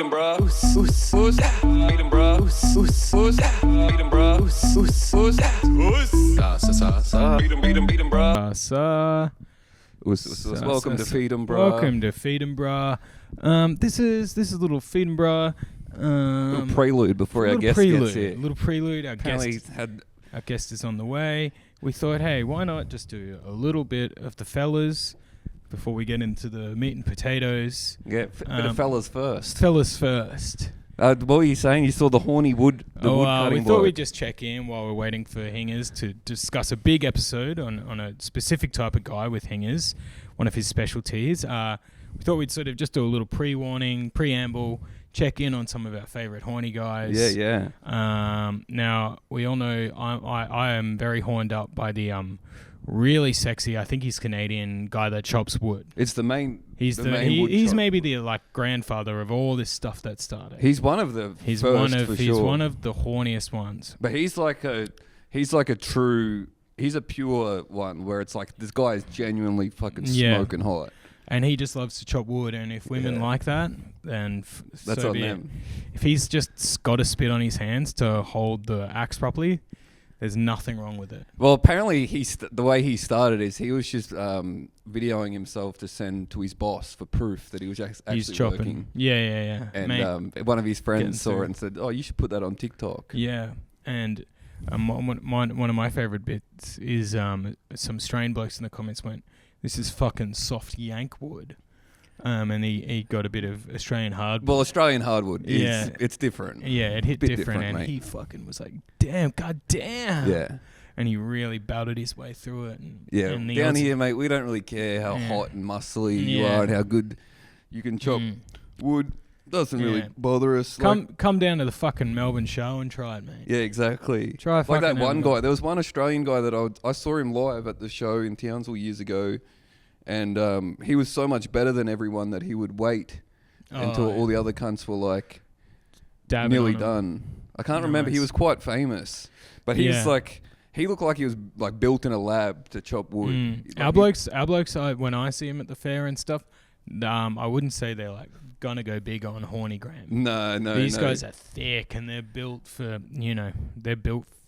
Em Brah. Em Brah. Em Brah. Welcome to Feed 'em Brah. Welcome to Feed 'em Brah. This is a little Feed 'em Brah. Little prelude before our guest gets here. Little prelude. Our Apparently guest is on the way. We thought, hey, why not just do a little bit of the fellas before we get into the meat and potatoes? Yeah, bit of fellas first. Fellas first. What were you saying? You saw the horny wood cutting we thought bloke. we'd just check in while we're waiting for Hingers to discuss a big episode on a specific type of guy with Hingers, one of his specialties. We thought we'd sort of just do a little pre-warning, preamble, check in on some of our favourite horny guys. Yeah. Now, we all know I am very horned up by the really sexy, I think he's Canadian, guy that chops wood. It's the main... He's maybe the grandfather of all this stuff that started. He's one of the He's first, one of for he's sure. one of the horniest ones. But he's a pure one where it's like this guy is genuinely fucking smoking hot. And he just loves to chop wood, and if women like that, then that's so on be them. If he's just got a spit on his hands to hold the axe properly, there's nothing wrong with it. Well, apparently the way he started is he was just videoing himself to send to his boss for proof that he was actually He's chopping. working. Yeah. And one of his friends saw it and said, "Oh, you should put that on TikTok." Yeah, and one of my favorite bits is some strained blokes in the comments went, "This is fucking soft yank wood." And he got a bit of Australian hardwood. Well, Australian hardwood is it's different. Yeah, it hit different, and mate. he fucking was like, god damn. Yeah. And he really battled his way through it. And down here, mate, we don't really care how hot and muscly you are and how good you can chop wood. Doesn't really bother us. Come down to the fucking Melbourne show and try it, mate. Yeah, exactly. Try like that one guy. There was one Australian guy that I saw him live at the show in Townsville years ago. And he was so much better than everyone that he would wait until all the other cunts were like nearly done. I can't remember. He was quite famous, but he's like he looked like he was like built in a lab to chop wood. Our blokes. When I see him at the fair and stuff, I wouldn't say they're like gonna go big on horny gram. No. These guys are thick and they're built for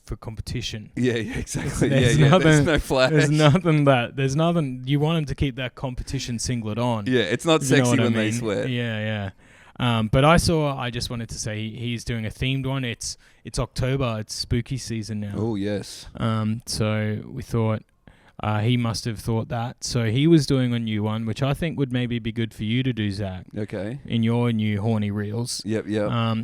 for competition. Yeah, exactly. There's There's no flash. There's nothing. You want them to keep that competition singlet on. Yeah, it's not sexy when they sweat. Yeah. But I just wanted to say he's doing a themed one. It's October. It's spooky season now. Oh yes. So we thought he must have thought that. So he was doing a new one, which I think would maybe be good for you to do, Zach. Okay. In your new horny reels. Yep.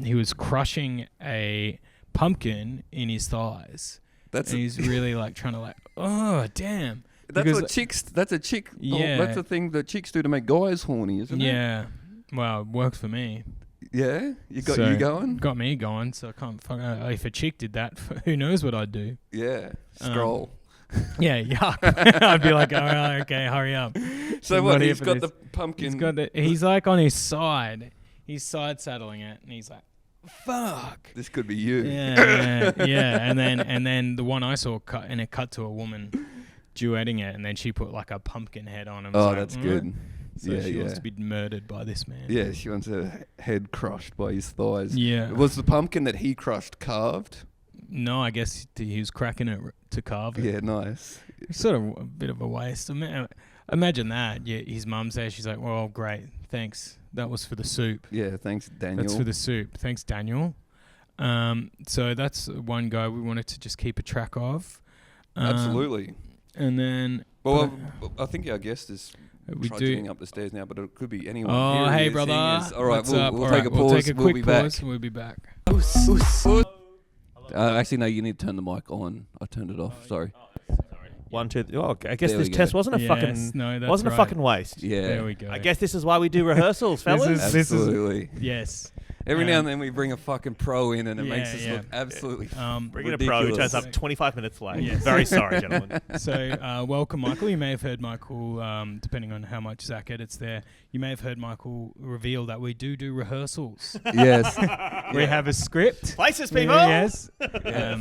He was crushing a pumpkin in his thighs. And he's really like trying to like, oh damn. That's a chick. That's the thing that chicks do to make guys horny, isn't it? Yeah. Well, it works for me. Yeah, you going? Got me going. So I can't. If a chick did that, who knows what I'd do? Yeah. Scroll. Yeah, yuck. I'd be like, all right, okay, hurry up. So what? He's got the pumpkin. He's like on his side. He's side saddling it, and he's like, fuck. This could be you. Yeah. And then the one I saw cut to a woman duetting it, and then she put like a pumpkin head on him. Oh, that's good. So she wants to be murdered by this man. Yeah, she wants her head crushed by his thighs. Yeah. Was the pumpkin that he crushed carved? No, I guess he was cracking it to carve it. Yeah, nice. It's sort of a bit of a waste. Imagine that. Yeah, his mum's there. She's like, well, great. Thanks. That was for the soup. Yeah, thanks, Daniel. That's for the soup. Thanks, Daniel. So that's one guy we wanted to just keep a track of. Absolutely. And then... Well, I think our guest is trudging up the stairs now, but it could be anyone. Oh, hey, brother. All right, we'll take a pause. We'll take a quick pause. We'll be back. Actually, no, you need to turn the mic on. I turned it off. Sorry. 1, 2. Oh, I guess There this we go. test wasn't a Yes, fucking no, that's wasn't a right. fucking waste. Yeah. There we go. I guess this is why we do rehearsals, fellas. Absolutely. Yes. Every now and then we bring a fucking pro in and it makes us yeah. look absolutely Bring in a ridiculous. pro who turns up 25 minutes late. Yes. Very sorry, gentlemen. So, welcome, Michael. You may have heard Michael, depending on how much Zach edits there, you may have heard Michael reveal that we do rehearsals. Yes. We have a script. Places, people. Yes.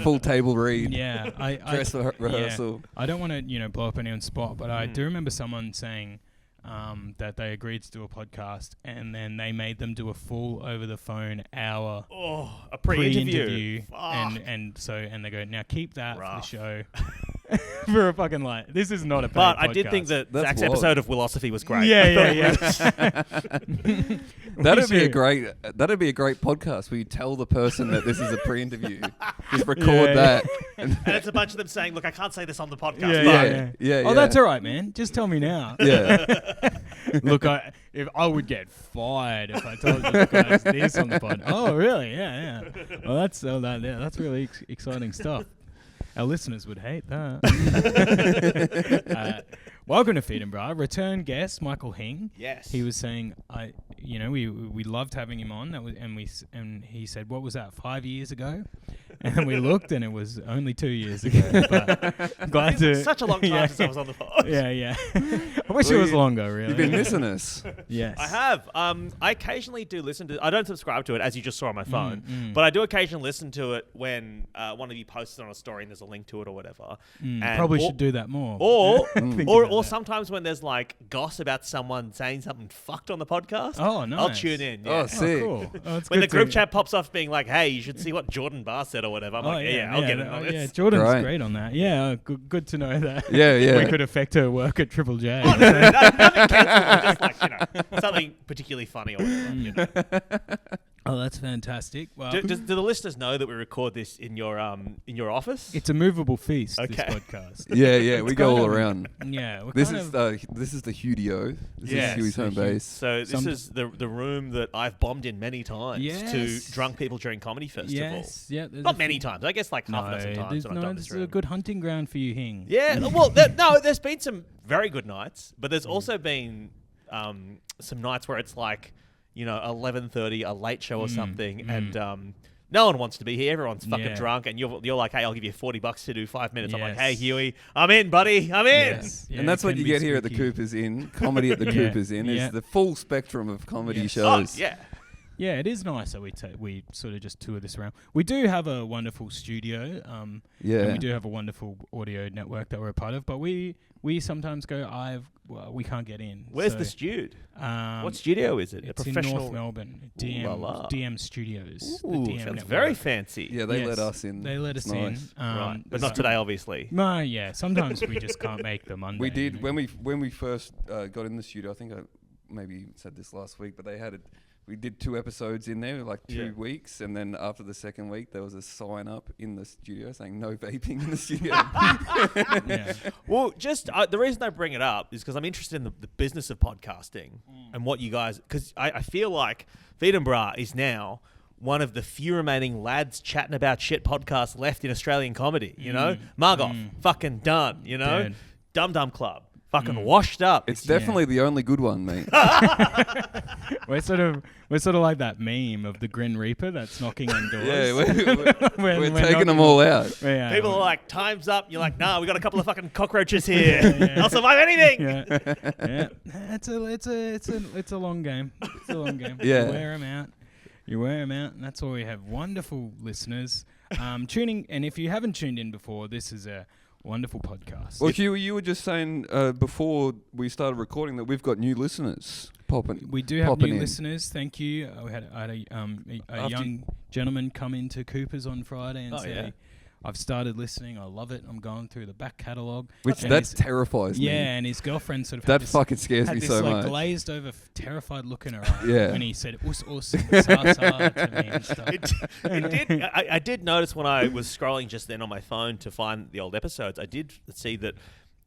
Full table read. Yeah. Dress rehearsal. I don't want to, blow up anyone's spot, but I do remember someone saying that they agreed to do a podcast, and then they made them do a full over the phone hour a pre-interview. and they go, now keep that Rough. for the show. For a fucking this is not a paid But podcast. I did think that That's Zach's wild. episode of Philosophy was great. Yeah. That'd be a great podcast where you tell the person that this is a pre-interview. Just record that. And it's a bunch of them saying, look, I can't say this on the podcast. Yeah. Oh, that's all right, man. Just tell me now. Yeah. Look, if I would get fired if I told you guys this on the pod. Oh, really? Yeah. Well, that's really exciting stuff. Our listeners would hate that. Welcome to Feed and Brah. Return guest Michael Hing. Yes. He was saying, we loved having him on. And he said, what was that? 5 years ago? And we looked, and it was only 2 years ago. But glad to. Such a long time since I was on the pod. Yeah. I wish it was longer. Really. You've been missing us. Yes. I have. I occasionally do listen to. I don't subscribe to it, as you just saw on my phone, but I do occasionally listen to it when one of you posts it on a story and there's a link to it or whatever. And Probably should do that more. Or sometimes when there's like gossip about someone saying something fucked on the podcast. Oh, nice. I'll tune in. Yeah. Oh, sick. Cool. Oh, it's When the good group to- chat pops off being like, hey, you should see what Jordan Barr said or whatever. I'm like, I'll get it on this. Yeah, Jordan's Great. great on that. Yeah, good to know that. Yeah. We could affect her work at Triple J. Oh, no, nothing cancelable, just like, something particularly funny or whatever. Oh, that's fantastic. Well, Do the listeners know that we record this in your office? it's a movable feast, Okay. this podcast. Yeah. We go kind all of- around. Yeah. we're This kind is of- the Hudio. This Yes, is Huey's the home Huey. base. So this is the room that I've bombed in many times Yes. to drunk people during comedy festival. Yes. Yeah. there's Not a many few- times. I guess like half a dozen times when I've done this this is a room. good hunting ground for you, Hing. Yeah, well, there's been some very good nights, but there's also been some nights where it's like, 11:30, a late show or something, and no one wants to be here. Everyone's fucking drunk, and you're like, hey, I'll give you $40 to do 5 minutes. I'm like, hey, Huey, I'm in, buddy, I'm in. Yes. Yeah, And that's it what can you be get here at the spooky. Coopers Inn. Comedy at the Coopers Inn is the full spectrum of comedy Oh, shows. yeah. Yeah, it is nice that we sort of just tour this around. We do have a wonderful studio, and we do have a wonderful audio network that we're a part of. But we sometimes go, we can't get in. Where's so, the studio? Um, What studio is it? It's A in professional. North Melbourne. Ooh la la. DM Studios. Ooh, the DM sounds network. very fancy. Yeah, they Yes, let us in. They let It's us nice. in. Right, but there's not a- today, obviously. No, yeah. Sometimes we just can't make the Monday. We did you know. when we first got in the studio. I think I maybe said this last week, but they had it. We did 2 episodes in there, like 2 weeks, and then after the second week, there was a sign up in the studio saying no vaping in the studio. Yeah. Well, just the reason I bring it up is because I'm interested in the business of podcasting and what you guys, because I feel like Feed and Brah is now one of the few remaining lads chatting about shit podcasts left in Australian comedy. Margoff, fucking done. Dead. Dum Dum Club, fucking washed up. It's definitely the only good one, mate. We're sort of like that meme of the Grin Reaper that's knocking on doors. Yeah, When we're we're taking them knocking- all out. Yeah. People are like, time's up. You're like, nah, we got a couple of fucking cockroaches here. I'll survive anything. Yeah. It's a long game. It's a long game. Yeah. You wear them out, and that's why we have wonderful listeners tuning. And if you haven't tuned in before, this is a wonderful podcast. Well, you were just saying before we started recording that we've got new listeners popping. We do have popping new in. listeners. Thank you. I had a young gentleman come into Coopers on Friday and say, I've started listening. I love it. I'm going through the back catalogue. Which And that his- terrifies me. Yeah, and his girlfriend sort of That had this, fucking scares had me this so like much. glazed over, terrified look in her eye Yeah. when he said us, sa, sa to me and stuff. It did. I did notice when I was scrolling just then on my phone to find the old episodes, I did see that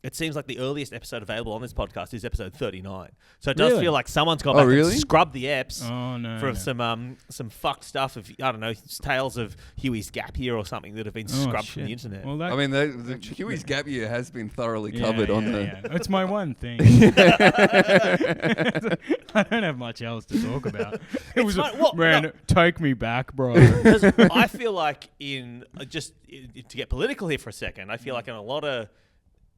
it seems like the earliest episode available on this podcast is episode 39. So it does Really? feel like someone's gone Oh, back really? and scrubbed the eps Oh no! for no. some fucked stuff of, I don't know, tales of Huey's gap year or something that have been Oh, scrubbed from shit. the internet. Well, that, I mean, the Huey's gap year has been thoroughly yeah, covered on yeah, the. yeah. It's my one thing. I don't have much else to talk about. It was fine. Well, man, no. take me back, bro. 'Cause I feel like to get political here for a second, I feel like in a lot of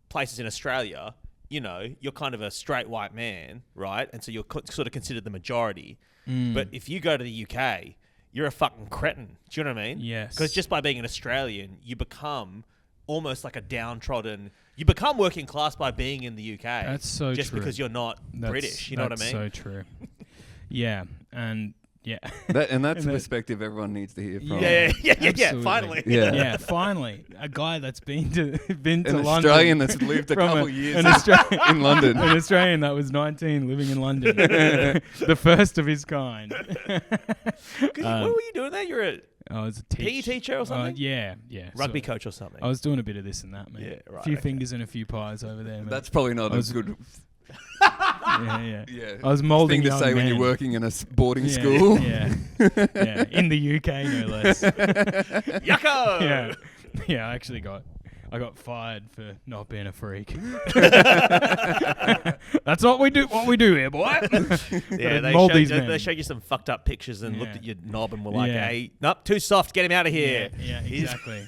places in Australia, you're kind of a straight white man, right? And so you're sort of considered the majority. But if you go to the UK, you're a fucking cretin. Do you know what I mean? Yes. Because just by being an Australian, you become almost like a downtrodden You become working class by being in the UK. That's so just true. because you're not British. You know what I mean? That's so true. Yeah, and yeah. That's a perspective everyone needs to hear from. Yeah. Finally. Yeah, finally, a guy that's been to An London. Australian that's lived a couple years in London. An Australian that was 19 living in London. The first of his kind. What were you doing there? You're I was a PE teacher or something? Yeah. Rugby coach or something? I was doing a bit of this and that, mate. Yeah, right. A few fingers and a few pies over there, mate. That's probably not as good. Yeah. I was moulding thing to say when you're working in a boarding school. Yeah. In the UK, no less. Yucko! Yeah. I got fired for not being a freak. That's what we do. What we do here, boy. Yeah, they showed you some fucked up pictures and looked at your knob and were like, "Hey, nope, too soft. Get him out of here." Yeah, exactly.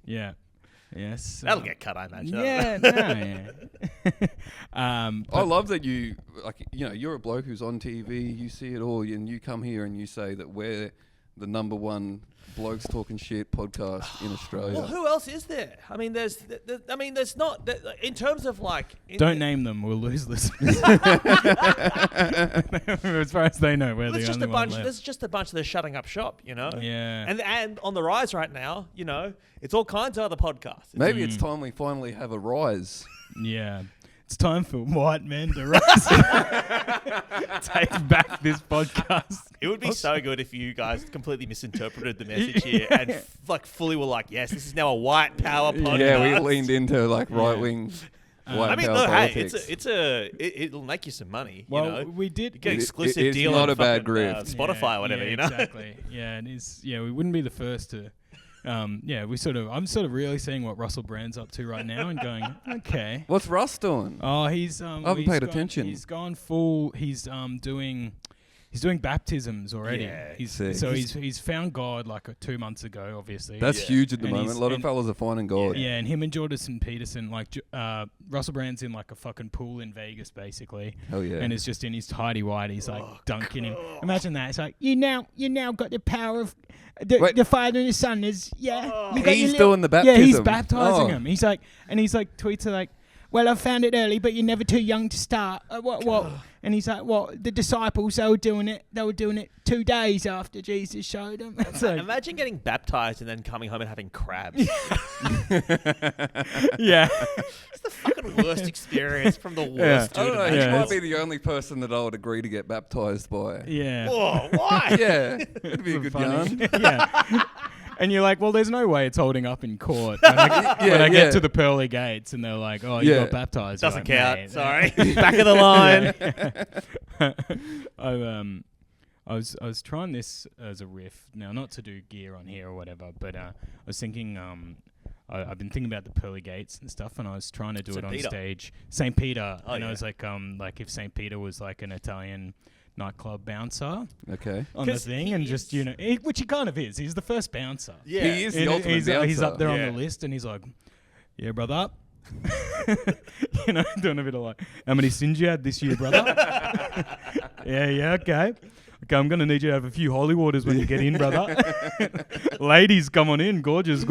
Yeah. Yes. That'll get cut, I imagine. I love that you're a bloke who's on TV. You see it all, and you come here and you say that we're the number one blokes talking shit podcast in Australia. Well, who else is there? I mean, there's not in terms of like. Don't name them. We'll lose listeners. As far as they know, we're the only one left. There's just a bunch that are shutting up shop, you know. Yeah. And on the rise right now, you know, it's all kinds of other podcasts. Maybe it's time we finally have a rise. Yeah. It's time for white men to rise. Take back this podcast. It would be so good if you guys completely misinterpreted the message here and fully were like, yes, this is now a white power podcast. Yeah, we leaned into right wing white power politics. It'll make you some money. Well, you know? we did You get an exclusive deal not on a bad grift. Spotify or whatever, you know? Exactly. Yeah, it is. Yeah, we wouldn't be the first to. I'm sort of really seeing what Russell Brand's up to right now and going, okay. What's Russ doing? Oh, he's I haven't paid attention. He's gone full. He's doing baptisms already. Yeah, he's found God like 2 months ago, obviously. That's huge at the moment. A lot of fellas are finding God. Yeah, and him and Jordan Peterson, Russell Brand's in like a fucking pool in Vegas, basically. Oh yeah. And it's just in his tidy whities, he's like dunking him. Imagine that. It's like you now got the power of the Father and the Son. He's doing the baptism. Yeah, he's baptizing him. He's like tweets are like, well, I found it early, but you're never too young to start. What? And he's like, what? The disciples, they were doing it 2 days after Jesus showed them. Imagine getting baptized and then coming home and having crabs. Yeah. It's the fucking worst experience from the worst dude. I don't know. He might be the only person that I would agree to get baptized by. Yeah. Whoa, why? Yeah. It'd be a good yarn. Yeah. And you're like, well, there's no way it's holding up in court. When I get to the pearly gates and they're like, oh, you got baptized. Doesn't like, count. Mate. Sorry. Back of the line. I was trying this as a riff. Now, not to do gear on here or whatever, but I was thinking, I've been thinking about the pearly gates and stuff, and I was trying to do it on stage. St. Peter. And I was like if St. Peter was like an Italian nightclub bouncer on the thing, and just which he kind of is. He's the first bouncer. Yeah, he is the ultimate bouncer. He's up there on the list, and he's like, "Yeah, brother." Doing a bit of like, how many sins you had this year, brother? yeah, okay. Okay, I'm going to need you to have a few holy waters when you get in, brother. Ladies, come on in. Gorgeous.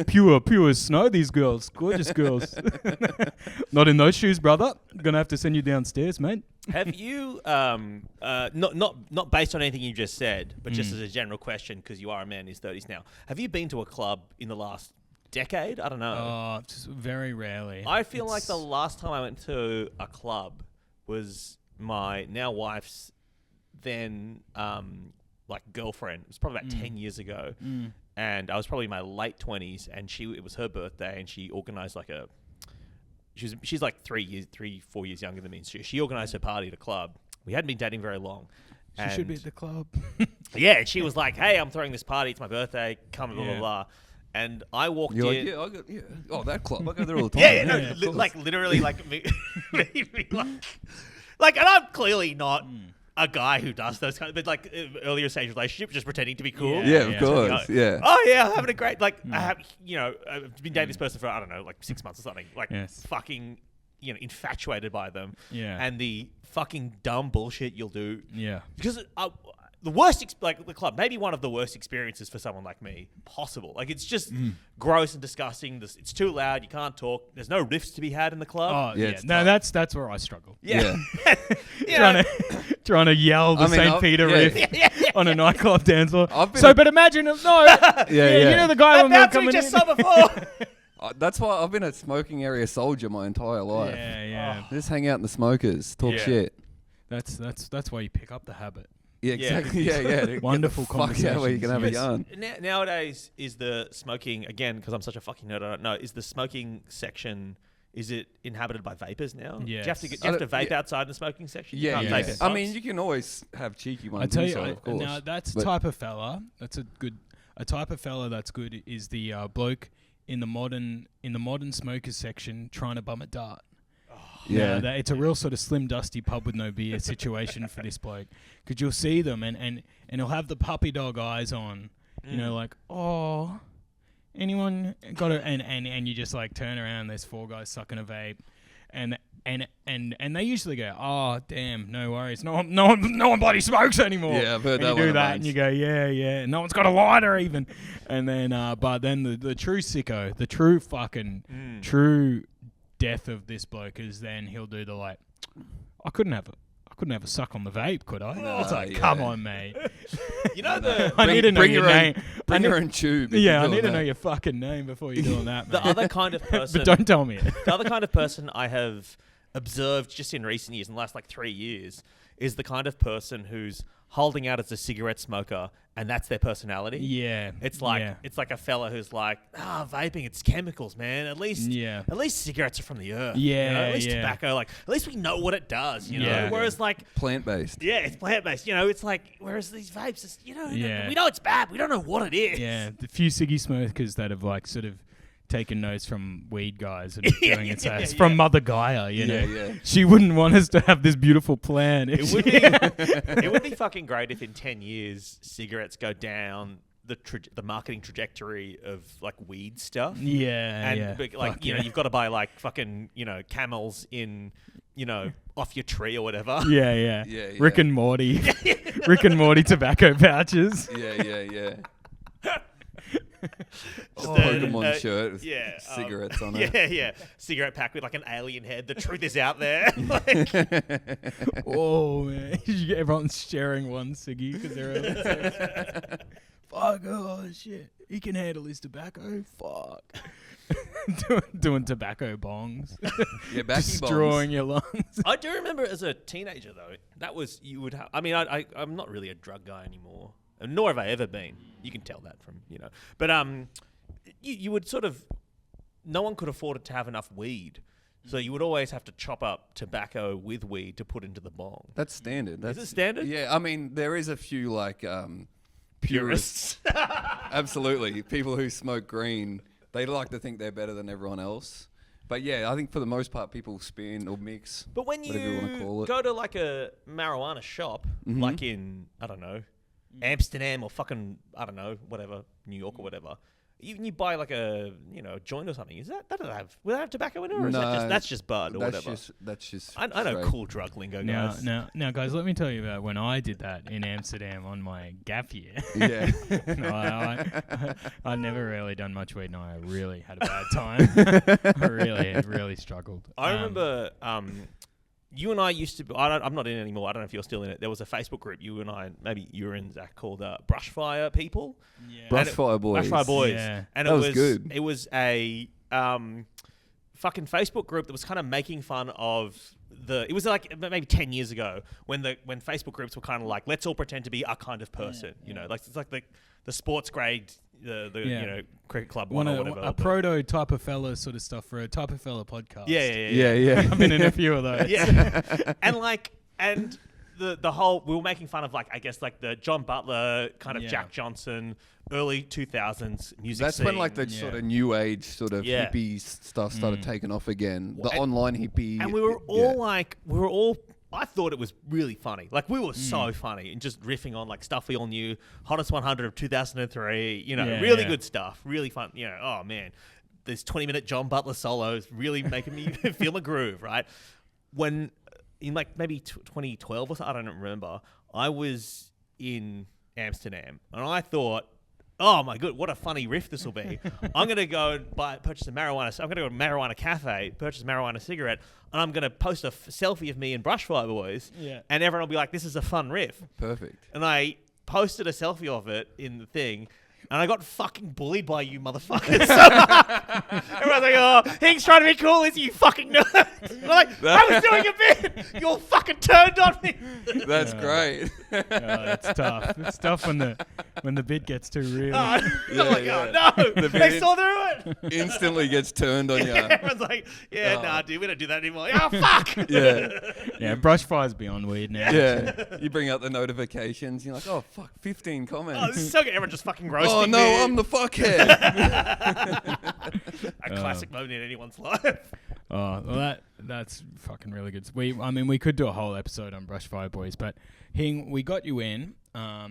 Pure snow, these girls. Gorgeous girls. Not in those shoes, brother. Going to have to send you downstairs, mate. Have you, not based on anything you just said, but just as a general question, because you are a man in his 30s now, have you been to a club in the last decade? I don't know. Oh, just very rarely. I feel like the last time I went to a club was my now wife's then girlfriend. It was probably about 10 years ago. And I was probably in my late 20s, and it was her birthday, and she organized she's like 4 years younger than me. So she organized her party at a club. We hadn't been dating very long. She should be at the club. Yeah, and she was like, hey, I'm throwing this party. It's my birthday. Come, blah, blah, blah. And I walked in. Oh, that club. I go there all the time. Literally, and I'm clearly not a guy who does those kind of, but like earlier stage relationship, just pretending to be cool. Yeah, of course. Yeah. Oh yeah, I'm having a great, I have, I've been dating this person for, I don't know, 6 months or something. Fucking, infatuated by them. Yeah. And the fucking dumb bullshit you'll do. Yeah. Because the worst, like the club, maybe one of the worst experiences for someone like me possible. Like it's just gross and disgusting. It's too loud. You can't talk. There's no riffs to be had in the club. Oh yeah, no, that's where I struggle. Yeah, trying to yell the St. Peter riff on a nightclub dance floor. But imagine if you know the guy when we were coming just in. saw before. That's why I've been a smoking area soldier my entire life. Yeah. Just hang out in the smokers, talk shit. That's why you pick up the habit. Yeah, exactly. Yeah. Wonderful conversations. Fuck yeah, where you can have a yarn. Nowadays, is the smoking, again, because I'm such a fucking nerd, I don't know, is the smoking section, is it inhabited by vapors now? Yes. Do you have to vape outside the smoking section? You Yeah, can't vape in I pubs? mean, you can always have cheeky ones I tell inside, you, of course. now that's type of fella. That's a type of fella that's good is the bloke in the modern smokers section trying to bum a dart. Yeah. It's a real sort of slim dusty pub with no beer situation for this bloke, because you'll see them and he'll have the puppy dog eyes on, you know, like, oh, anyone got it, and you just like turn around and there's 4 guys sucking a vape, and they usually go, oh damn, no worries, no one bloody smokes anymore. Yeah, I've heard and that you do one. that and you go, yeah, no one's got a lighter even, and then but then the true sicko, the true fucking true death of this bloke is then he'll do the like, I couldn't have a suck on the vape, could I? No, It's like, come on, mate. You know I need to know your name. Bring your own tube. Yeah, I need to know your fucking name before you're doing that, the mate. other kind of person... But don't tell me it. The other kind of person I have observed just in recent years, in the last like 3 years, is the kind of person who's holding out as a cigarette smoker, and that's their personality. Yeah. It's like a fella who's like, vaping, it's chemicals, man. At least cigarettes are from the earth. Yeah, you know? At least tobacco, like at least we know what it does. You know. Yeah. Whereas like plant-based. Yeah, it's plant-based. You know, it's like whereas these vapes, it's, you know, we know it's bad. We don't know what it is. Yeah, the few ciggy smokers that have like sort of taken notes from weed guys and doing it. So it's from Mother Gaia, you know. Yeah. She wouldn't want us to have this beautiful plan. It would be fucking great if in 10 years cigarettes go down the marketing trajectory of like weed stuff. Yeah, Like you know, you've got to buy like fucking, you know, camels in, you know, off your tree or whatever. Yeah. Rick and Morty. Rick and Morty tobacco pouches. Yeah. Pokemon shirt with cigarettes on it. Yeah. Cigarette pack with like an alien head. The truth is out there. Like, oh man, everyone's sharing one ciggy because they're fuck. Oh shit, he can handle his tobacco. Fuck. doing tobacco bongs. Yeah, backy destroying bongs. your lungs. I do remember as a teenager though, that was you would have. I mean, I'm not really a drug guy anymore. Nor have I ever been. You can tell that from, you know. But you would sort of... No one could afford it to have enough weed. So you would always have to chop up tobacco with weed to put into the bong. That's standard. Is it standard? Yeah, I mean, there is a few, like, purists. Absolutely. People who smoke green, they like to think they're better than everyone else. But yeah, I think for the most part, people spin or mix, but when whatever you want to call it. Go to like a marijuana shop, like in, I don't know, Amsterdam or fucking, I don't know, whatever, New York or whatever. You buy like a, you know, joint or something. Will that have tobacco in it, or is that's just bud or whatever? That's just. I know cool drug lingo, guys. Now, guys, let me tell you about when I did that in Amsterdam on my gap year. Yeah. I'd never really done much weed, and I really had a bad time. I really struggled. I remember you and I used to... I'm not in it anymore. I don't know if you're still in it. There was a Facebook group, you and I, maybe you were in, Zach, called Brushfire People. Yeah. Brushfire Boys. Brushfire Boys. Yeah. And that was good. It was a fucking Facebook group that was kind of making fun of it was like maybe 10 years ago when Facebook groups were kind of like, let's all pretend to be our kind of person. You know, like it's like the sports grade... The you know, cricket club one or whatever. A proto type of fella sort of stuff for a type of fella podcast. Yeah. I've been in a few of those. Yeah. and the whole, we were making fun of like, I guess like the John Butler kind of Jack Johnson early 2000s music That's scene. when like the sort of new age sort of hippie stuff started taking off again. The online hippie. And we were all I thought it was really funny. Like, we were so funny and just riffing on, like, stuff we all knew. Hottest 100 of 2003, you know, really good stuff. Really fun. You know, oh, man. There's 20-minute John Butler solos really making me feel my groove, right? When, in, like, maybe 2012 or something, I don't remember, I was in Amsterdam, and I thought, oh my god, what a funny riff this will be. I'm going to go and purchase a marijuana. I'm going to go to a marijuana cafe, purchase a marijuana cigarette, and I'm going to post a selfie of me and Brushfire Boys, and everyone will be like, this is a fun riff. Perfect. And I posted a selfie of it in the thing, and I got fucking bullied by you motherfuckers. Everyone's like, oh, Hing's trying to be cool, is he, you fucking nerd? I'm like, I was doing a bit. You all fucking turned on me. That's great. It's tough. It's tough when the bit gets too real. Oh no. They saw through it. Instantly gets turned on you. Everyone's like, nah, dude, we don't do that anymore. Oh, fuck. Yeah, Brushfire's beyond weird now. Yeah. You bring up the notifications. You're like, oh, fuck, 15 comments. Oh, this is so good. Everyone just fucking roasting Oh, no, me. I'm the fuckhead. A classic moment in anyone's life. Oh, well, that's fucking really good. We could do a whole episode on Brushfire Boys, but Hing, we got you in. Now,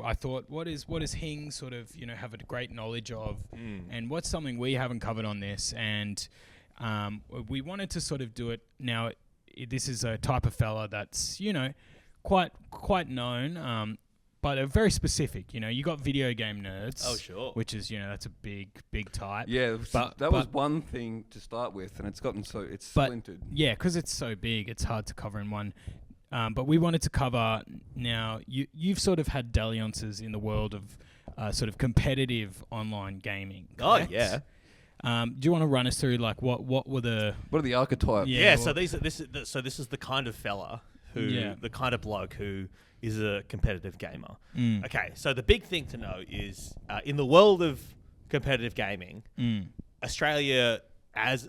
I thought, what is Hing sort of, have a great knowledge of, and what's something we haven't covered on this, and we wanted to sort of do it. Now, this is a type of fella that's, quite known, but a very specific. You got video game nerds. Oh, sure. Which is, that's a big type. Yeah, that was one thing to start with, and it's gotten splintered. Yeah, because it's so big, it's hard to cover in one. But we wanted to cover now. You've sort of had dalliances in the world of sort of competitive online gaming. Correct? Oh yeah. Do you want to run us through what were the archetypes? Yeah. So this is the kind of fella the kind of bloke who is a competitive gamer. Okay, so the big thing to know is in the world of competitive gaming, Australia has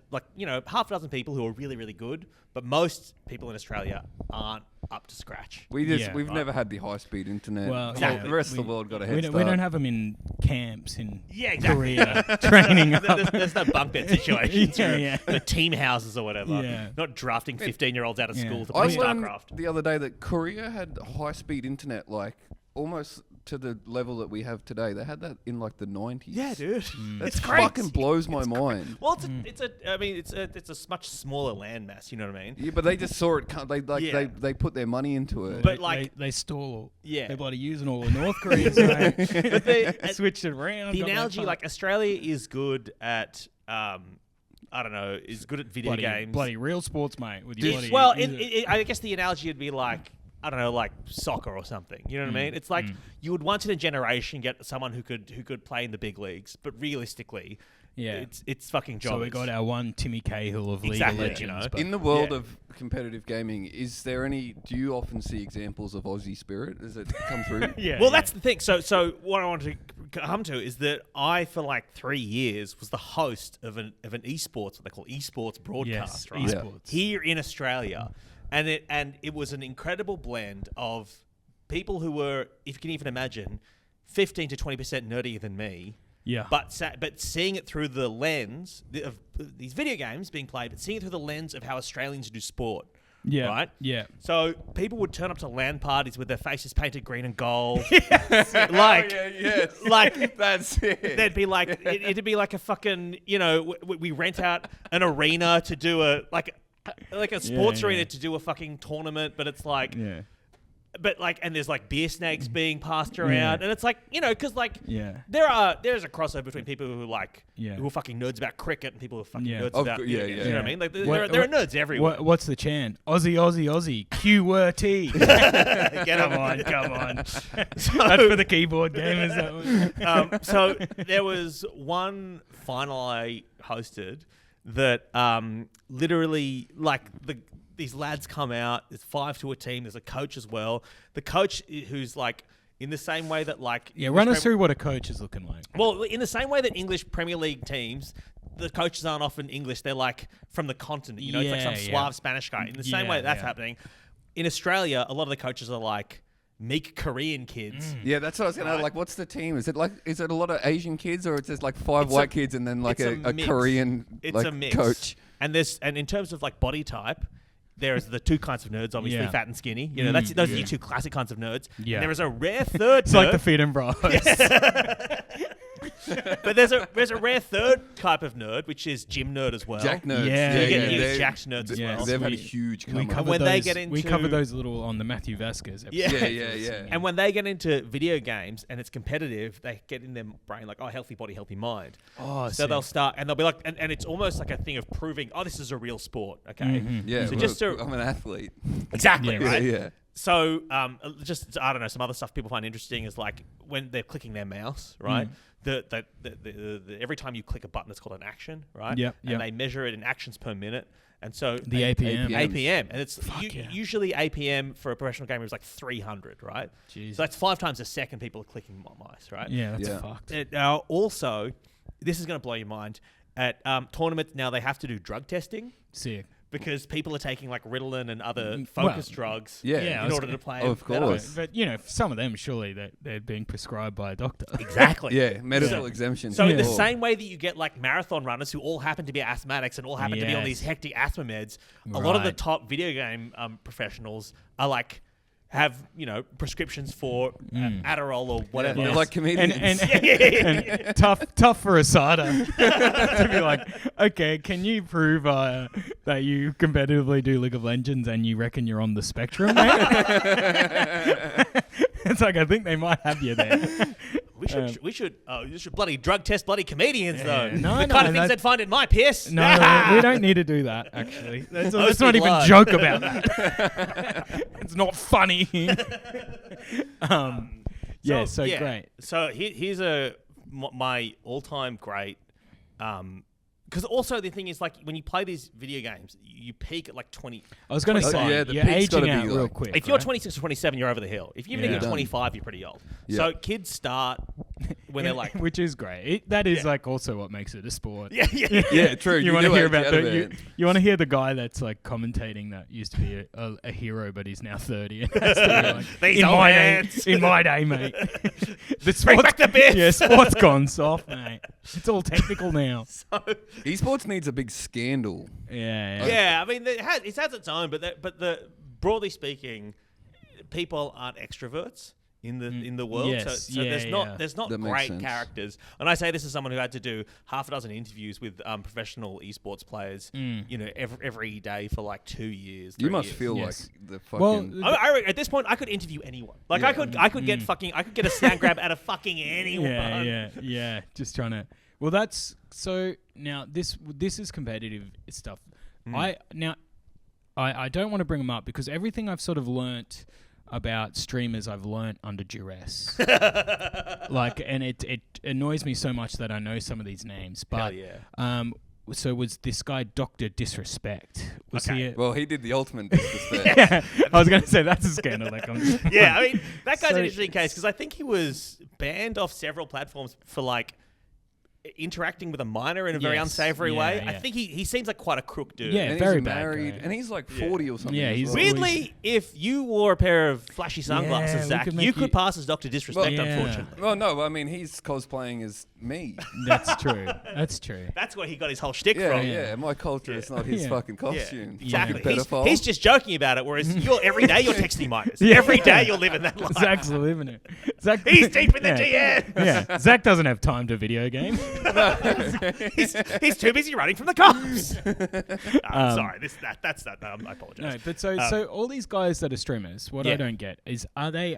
half a dozen people who are really, really good, but most people in Australia aren't up to scratch. We've never had the high-speed internet. Well, the rest of the world got a head start. We don't have them in camps in exactly. Korea training up. There's no bunk bed situations or the team houses or whatever. Yeah. Not drafting 15-year-olds out of school to I play learned StarCraft. the other day that Korea had high-speed internet, almost to the level that we have today. They had that in the 90s. Yeah, dude. That great. fucking blows my mind. Well, it's a much smaller landmass. You know what I mean? Yeah, but they just saw it. They put their money into it. But they stole. Yeah, they're bloody using all the North Koreans. But they switched it around. The analogy, Australia is good at is good at video games. Bloody real sports, mate. With your bloody, well, I guess the analogy would be like soccer or something. You know what I mean? It's like you would once in a generation get someone who could play in the big leagues, but realistically, it's fucking jobbers. So we got our one Timmy Cahill of League of Legends. In the world of competitive gaming, do you often see examples of Aussie spirit? Does it come through? That's the thing. So what I wanted to come to is that I, for 3 years, was the host of an esports, what they call esports broadcast, right? Esports. Here in Australia. And it was an incredible blend of people who were, if you can even imagine, 15 to 20% nerdier than me. Yeah. But seeing it through the lens of these video games being played, but seeing it through the lens of how Australians do sport. Yeah. Right? Yeah. So people would turn up to LAN parties with their faces painted green and gold. Yes. That's it. They'd be it'd be like a fucking, we rent out an arena to do a sports arena to do a fucking tournament, but it's and there's beer snakes being passed around, and it's because there's a crossover between people who who are fucking nerds about cricket and people who are fucking nerds about video games. You know what I mean? There are nerds everywhere. What's the chant? Aussie, Aussie, Aussie, QWERTY. Come on. That's for the keyboard gamers. That one. So there was one final I hosted that literally these lads come out. There's 5 to a team. There's a coach as well. The coach who's in the same way that run us through what a coach is looking like. Well, in the same way that English Premier League teams, the coaches aren't often English. They're from the continent. It's like some suave Spanish guy. In the same way that's happening, in Australia, a lot of the coaches are meek Korean kids. Yeah, that's what I was going to what's the team? Is it a lot of Asian kids, or it's just 5 white kids and then a Korean a mix. Coach? And in terms of body type, there's the 2 kinds of nerds, obviously, fat and skinny. Those are the 2 classic kinds of nerds. Yeah. And there is a rare third It's nerd. like the Em Brah. But there's a rare third type of nerd, which is gym nerd as well. Jack nerds. Yeah, You yeah, get jacked nerds as well. They've had a huge come up. when they get into- we covered those little on the Matthew Vasquez episode. Yeah. And when they get into video games and it's competitive, they get in their brain like, oh, healthy body, healthy mind. Oh, So they'll start, and they'll be like, and it's almost like a thing of proving, oh, this is a real sport, okay? Mm-hmm. Yeah, So well, I'm an athlete. Exactly, Yeah. right? Yeah. So, just I don't know, some other stuff people find interesting is like when they're clicking their mouse, right? The every time you click a button, it's called an action, right? Yep, And they measure it in actions per minute, and so The APM. APM, and it's yeah. usually APM for a professional gamer is like 300, right? Jeez. So that's 5 times a second people are clicking mice, right? Yeah, that's Yeah. fucked. Also, this is going to blow your mind. At tournaments now, they have to do drug testing Sick. because people are taking like Ritalin and other focus drugs Yeah. in order to play. Of better. course. But some of them surely they're being prescribed by a doctor. Exactly. Yeah, medical exemptions. So in the Oh. same way that you get like marathon runners who all happen to be asthmatics and all happen to be on Yes. these hectic asthma meds, a lot of the Right. top video game professionals are like have prescriptions for Adderall or whatever. They're Yes. like comedians. And tough for a SADA to be like, okay, can you prove that you competitively do League of Legends and you reckon you're on the spectrum, mate? It's like, I think they might have you there. We should bloody drug test bloody comedians though. No, the no, kind of things that- they'd find in my piss. No, we don't need to do that, actually. Let's Mostly not even blood. joke about that. It's not funny. Great. So here's my all-time great. Because also the thing is, like, when you play these video games, you peak at like 20. I was going to 25. say, Yeah, the you're peak's gotta aging be out real like- quick. If you're right? 26 or 27, you're over the hill. If you're Yeah. even Done. 25, you're pretty old. Yeah. So kids start when they're like, which is great. That is Yeah. like also what makes it a sport. yeah. Yeah, true. You want to do hear age about out of it. you want to hear the guy that's like commentating that used to be a hero, but he's now 30. And has to be like, These in old my hands." day, in my day, mate. The Bring back the biffs. Yeah, sport's gone soft, mate. It's all technical now. Esports needs a big scandal. Yeah. Yeah, I mean, it has its own, but broadly speaking, people aren't extroverts in the world. Yes, So yeah, there's not That makes great sense. characters. And I say this as someone who had to do half a dozen interviews with professional esports players, every day for like 2 years. You 3 must years. feel Yes. like the Well, fucking. At this point, I could interview anyone. Like Yeah. I could get I could get a sound grab out of fucking anyone. Yeah. Just trying to. Well, that's so. Now this is competitive stuff. I don't want to bring them up because everything I've sort of learnt about streamers I've learnt under duress. And it annoys me so much that I know some of these names. But Hell yeah. So was this guy Dr. Disrespect? Was Okay. he? Well, he did the ultimate disrespect. Yeah, I was going to say that's a scandal. That comes. Yeah, I mean, that guy's So- an interesting case because I think he was banned off several platforms for like interacting with a minor in a very Yes, unsavory yeah, way. yeah. I think he seems like quite a crook dude. Yeah, And very he's bad married, guy. and he's like 40 or something. Yeah, as he's well. Weirdly, if you wore a pair of flashy sunglasses, Yeah, we Zach, could you make could you- pass as Dr. Disrespect, Yeah. unfortunately. Well, no, I mean he's cosplaying as me. That's true. That's true. That's where he got his whole shtick Yeah, from. yeah. My culture is not his Yeah. fucking Yeah, costume. exactly. Fucking pedophile. He's just joking about it, whereas every day you're texting Miners. Every day you're living that life. Zach's living it. Zach, He's deep in the yeah. GN. Yeah, Zach doesn't have time to video game. He's too busy running from the cops. Sorry, that's that. I apologize. No, but so all these guys that are streamers, what Yeah. I don't get is are they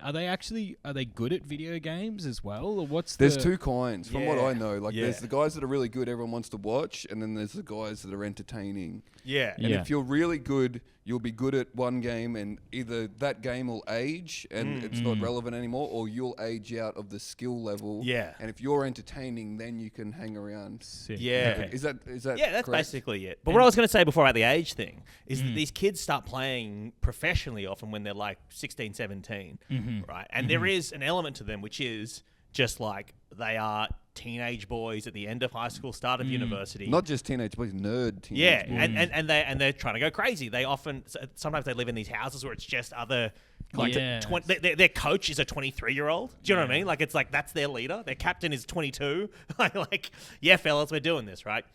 good at video games as well, or what's There's the two kinds, from what Yeah. I know. Like, Yeah. there's the guys that are really good, everyone wants to watch, and then there's the guys that are entertaining. Yeah. And Yeah. if you're really good, you'll be good at one game, and either that game will age and it's not relevant anymore, or you'll age out of the skill level. Yeah. And if you're entertaining, then you can hang around. Sick. Yeah. Okay. Is that Yeah, that's correct? basically it. But what I was going to say before about the age thing is that these kids start playing professionally often when they're like 16, 17, right? And there is an element to them which is just like they are teenage boys at the end of high school, start of university. Not just teenage boys, nerd teenage Yeah, boys. and they're trying to go crazy. They often sometimes they live in these houses where it's just other like Yeah. their coach is a 23-year-old. Do you know what I mean? Like it's like that's their leader. Their captain is 22. like yeah, fellas, we're doing this, right?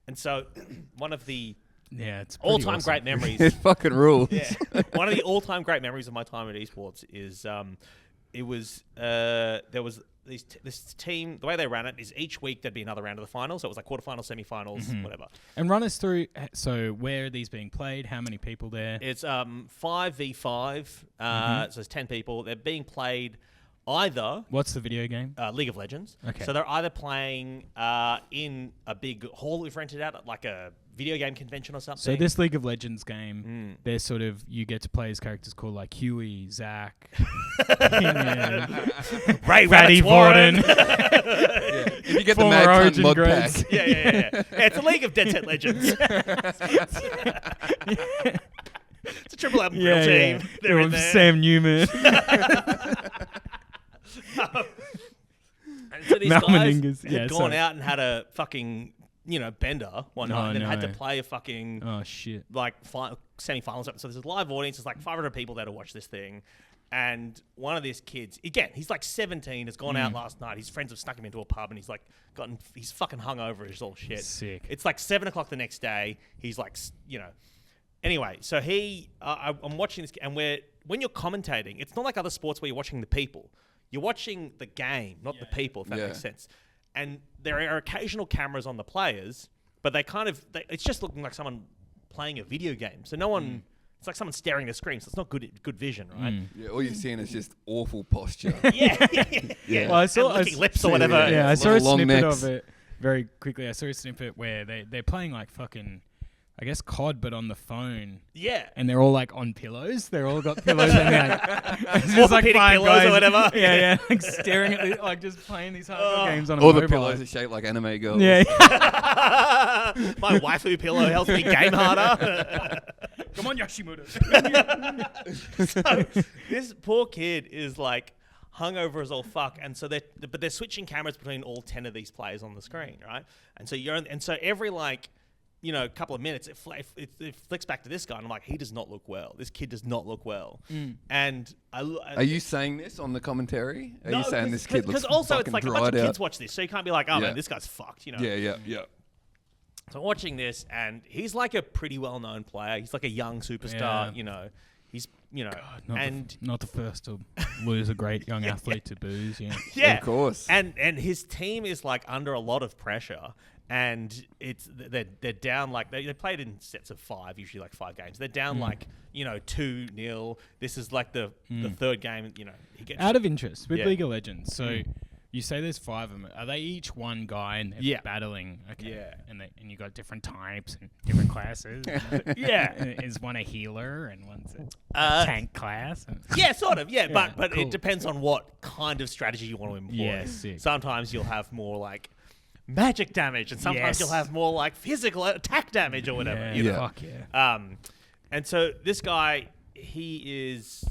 And so one of the Yeah, it's pretty all-time awesome. great memories. It fucking rules. Yeah. One of the all-time great memories of my time at esports is it was there was this team. The way they ran it is each week there'd be another round of the finals. So it was like quarterfinals, semi-finals, whatever. And run us through. So where are these being played? How many people there? It's 5v5. So there's 10 people. They're being played either. What's the video game? League of Legends. Okay. So they're either playing in a big hall we've rented out, like a video game convention or something. So this League of Legends game, they're sort of, you get to play as characters called like Hewy, Zack, Ray Fatty Warren. If you get the Former Mad Cunt Origin mod grads. pack. Yeah, it's a League of Dead Set Legends. It's a triple M grill team. They're in there. Sam Newman. And so these Malmaningas. guys had Yeah, gone sorry. out and had a fucking, bender one night, and then had to play a fucking Oh shit. like semi-finals. So there's a live audience. There's like 500 people there to watch this thing. And one of these kids, again, he's like 17, has gone out last night. His friends have snuck him into a pub, and he's like he's fucking hungover. He's all shit. Sick. It's like 7 o'clock the next day. He's like, Anyway, so I'm watching this, and when you're commentating, it's not like other sports where you're watching the people. You're watching the game, not the people, if that makes sense. And there are occasional cameras on the players, but it's just looking like someone playing a video game. So no one, it's like someone staring at the screen, so it's not good vision, right? Yeah, all you're seeing is just awful posture. Yeah. Well, I saw and licking lips or whatever. Yeah, I saw a Long snippet necks. of it very quickly. I saw a snippet where they're playing like fucking, I guess COD, but on the phone. Yeah. And they're all like on pillows. They're all got pillows and they're like, it's just like Orthopedic five pillows guys. or whatever. Yeah, like staring at the, like just playing these hardcore games on a All mobile. the pillows are shaped like anime girls. Yeah. My waifu pillow helps me game harder. Come on, Yoshimoto. So, this poor kid is like hungover as all fuck, and so they're switching cameras between all 10 of these players on the screen, right? And so every couple of minutes it flicks back to this guy, and I'm like, he does not look well. This kid does not look well. And Are you saying this on the commentary? Are no, you saying this kid looks because also it's fucking like a bunch dried of out? kids watch this, so you can't be like, oh man, this guy's fucked, Yeah. So I'm watching this, and he's like a pretty well-known player. He's like a young superstar, He's, not the first to lose a great young athlete to booze. Yeah. Yeah, Of course. And his team is like under a lot of pressure, and they're down like they played in sets of 5, usually like 5 games. They're down 2-0. This is like the third game. He gets Out of interest with Yeah. League of Legends, so you say there's 5 of them. Are they each one guy and they're battling? Okay. Yeah. And you got different types and different classes. Yeah. Is one a healer and one's a Uh, tank class? Yeah, sort of. Yeah, Yeah, but cool. it depends on what kind of strategy you want to employ. Yeah, sick. Sometimes you'll have more like magic damage, and sometimes Yes. you'll have more like physical attack damage or whatever. Yeah, you know? fuck yeah. And so this guy, he is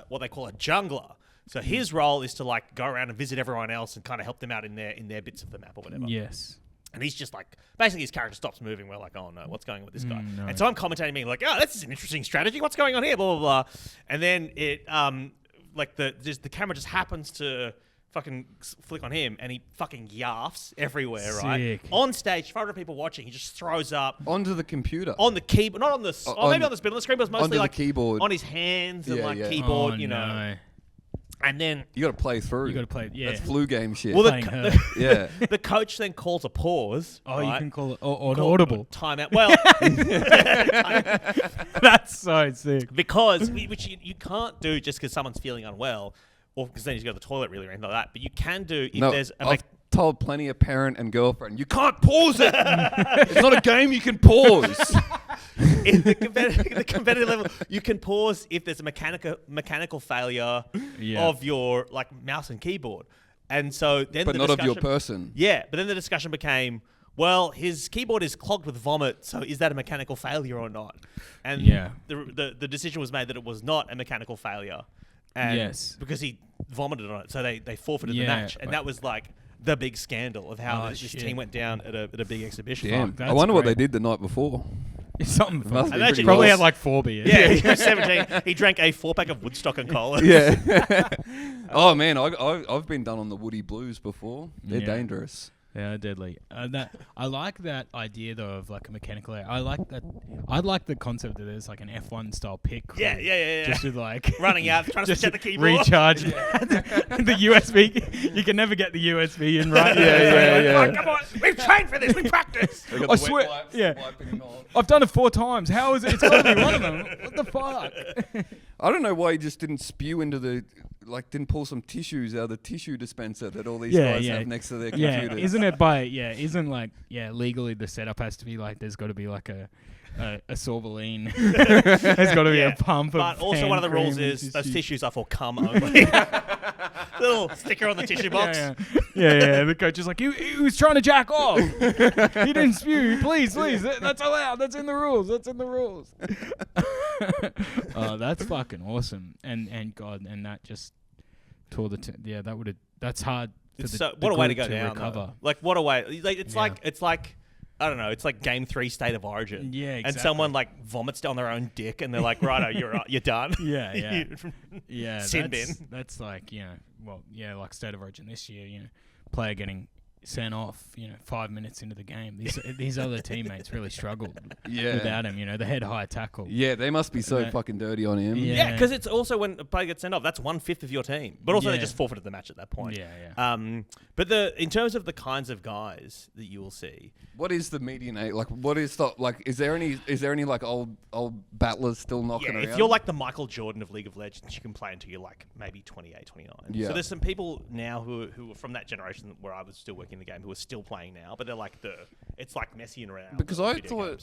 what they call a jungler. So his role is to like go around and visit everyone else and kind of help them out in their bits of the map or whatever. Yes. And he's just like, basically his character stops moving. We're like, oh no, what's going on with this guy? No. And so I'm commentating, being like, oh, this is an interesting strategy. What's going on here? Blah, blah, blah. And then it, the camera just happens to fucking flick on him, and he fucking yaffs everywhere, right? Sick. On stage, 500 people watching, he just throws up. Onto the computer. On the keyboard, not on the, maybe on the screen, but it's mostly onto the like keyboard. on his hands and Yeah, like yeah. keyboard, Oh, no. And then You got to play through. You got to play. Yeah. That's flu game shit. well, Playing her. yeah. the coach then calls a pause. Oh, right? you can call it audible. Timeout. Well, That's so sick. because which you can't do just because someone's feeling unwell, or because they need to go to the toilet really or anything like that. But you can do if No, there's a I've told plenty of parent and girlfriend, you can't pause it. It's not a game you can pause. in the competitive level, you can pause if there's a mechanical failure of your like mouse and keyboard, and so then But the not of your discussion- person. Yeah, but then the discussion became, well, his keyboard is clogged with vomit, so is that a mechanical failure or not? And the decision was made that it was not a mechanical failure. And Yes. because he vomited on it, so they forfeited the Yeah, match, and right. that was like the big scandal of how Oh, this shit. team went down at a big exhibition. Damn. that's I wonder what great. they did the night before. Something Must fun. be And pretty actually Probably gross. had like 4 beers. Yeah, he was 17. He drank a 4-pack of Woodstock and cola. Yeah. Oh man, I've been done on the Woody Blues before. They're Yeah. dangerous. Yeah, deadly. I like that idea though of like a mechanical area. I like that. I like the concept that there's like an F1 style pit crew. Yeah. Just with like running out, trying to set the keyboard. Recharge the USB. You can never get the USB in, right? Yeah. Come on, we've trained for this. We practiced. I swear. I've done it 4 times. How is it? It's got to be one of them. What the fuck? I don't know why he just didn't spew into didn't pull some tissues out of the tissue dispenser that all these guys have next to their computers. Isn't it legally the setup has to be like, there's got to be like a sorbeline. There's got to be a pump. But also one of the rules is those tissues are for cum only. Little sticker on the tissue box. Yeah. The coach is like, he was trying to jack off. He didn't spew. Please. That's allowed. That's in the rules. Oh, that's fucking awesome. And God, and that just tore the that's hard. What a way to go down. Recover. Like what a way. Like it's like I don't know. It's like Game 3 State of Origin. Yeah, exactly. And someone like vomits down their own dick, and they're like, "Righto, you're done." Yeah. Sin bin. That's like like State of Origin this year. Player getting sent off. 5 minutes into the game. These other teammates really struggled. Without him. The head high tackle. Yeah, they must be so fucking dirty on him. Yeah, because it's also when a player gets sent off, that's 1/5 of your team. But also they just forfeited the match at that point. But in terms of the kinds of guys that you will see, what is the median age? Like, what is is there any like old battlers still knocking around? If you're like the Michael Jordan of League of Legends, you can play until you're like maybe 28, 29. Yeah. So there's some people now who are from that generation where I was still working the game who are still playing now, but they're like it's like Messi and Ronaldo. Because I thought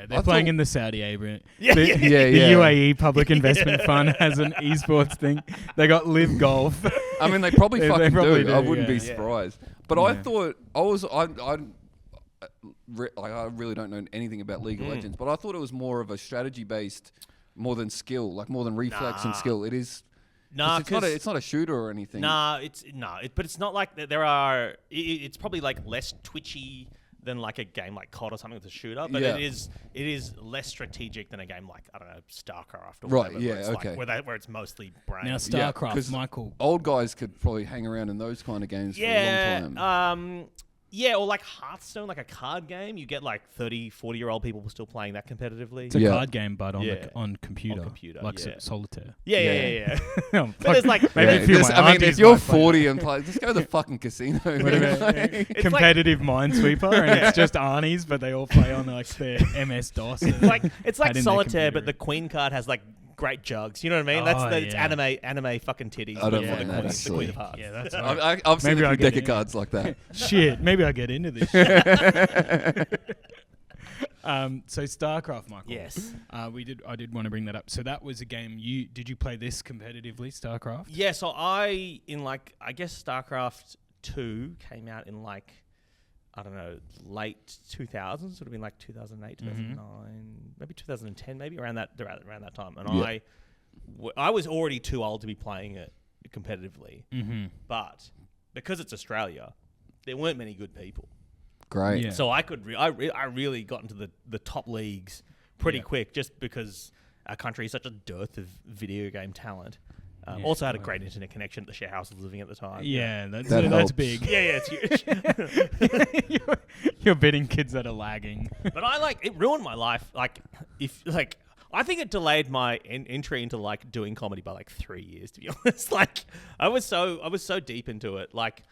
they're playing in the Saudi Arabia. The yeah. UAE Public Investment Fund has an esports thing. They got Live Golf. I mean, they probably They fucking probably do. do, I wouldn't be yeah. surprised. But I thought I really don't know anything about League of Legends, but I thought it was more of a strategy based, more than skill, like more than reflex and skill. It is. No, it's not a shooter or anything. But it's not like there are. It's probably like less twitchy than like a game like COD or something with a shooter, but it is less strategic than a game like, I don't know, StarCraft or whatever. Right, yeah, where it's okay. Like, where it's mostly brain. Now StarCraft, 'cause Michael. Old guys could probably hang around in those kind of games for a long time. Or like Hearthstone, like a card game. You get like 30, 40-year-old people still playing that competitively. It's a card game, but on computer. On computer, like solitaire. Yeah. But there's like... if you're 40 and play, just go to the fucking casino. Competitive Minesweeper, and it's just Arnie's, but they all play on like their MS-DOS. It's like solitaire, but the Queen card has like great jugs. You know what I mean? It's anime fucking titties. I don't mind that. It's the Queen of Hearts. Yeah, that's I've seen a few deck of cards like that. Shit, maybe I get into this shit. So StarCraft, Michael. Yes. I did want to bring that up. So that was a game did you play this competitively, StarCraft? Yeah, so I guess StarCraft 2 came out in like, I don't know, late 2000s. Would have been like 2008, 2009, maybe 2010, maybe around that time. And I was already too old to be playing it competitively. But because it's Australia, there weren't many good people. Great. Yeah. So I really got into the top leagues pretty quick, just because our country is such a dearth of video game talent. Also had a great internet connection at the share house I was living at the time. Yeah, that's big. Yeah, it's huge. You're bidding kids that are lagging. But it ruined my life. I think it delayed my entry into like doing comedy by like 3 years, to be honest. Like I was so deep into it. Like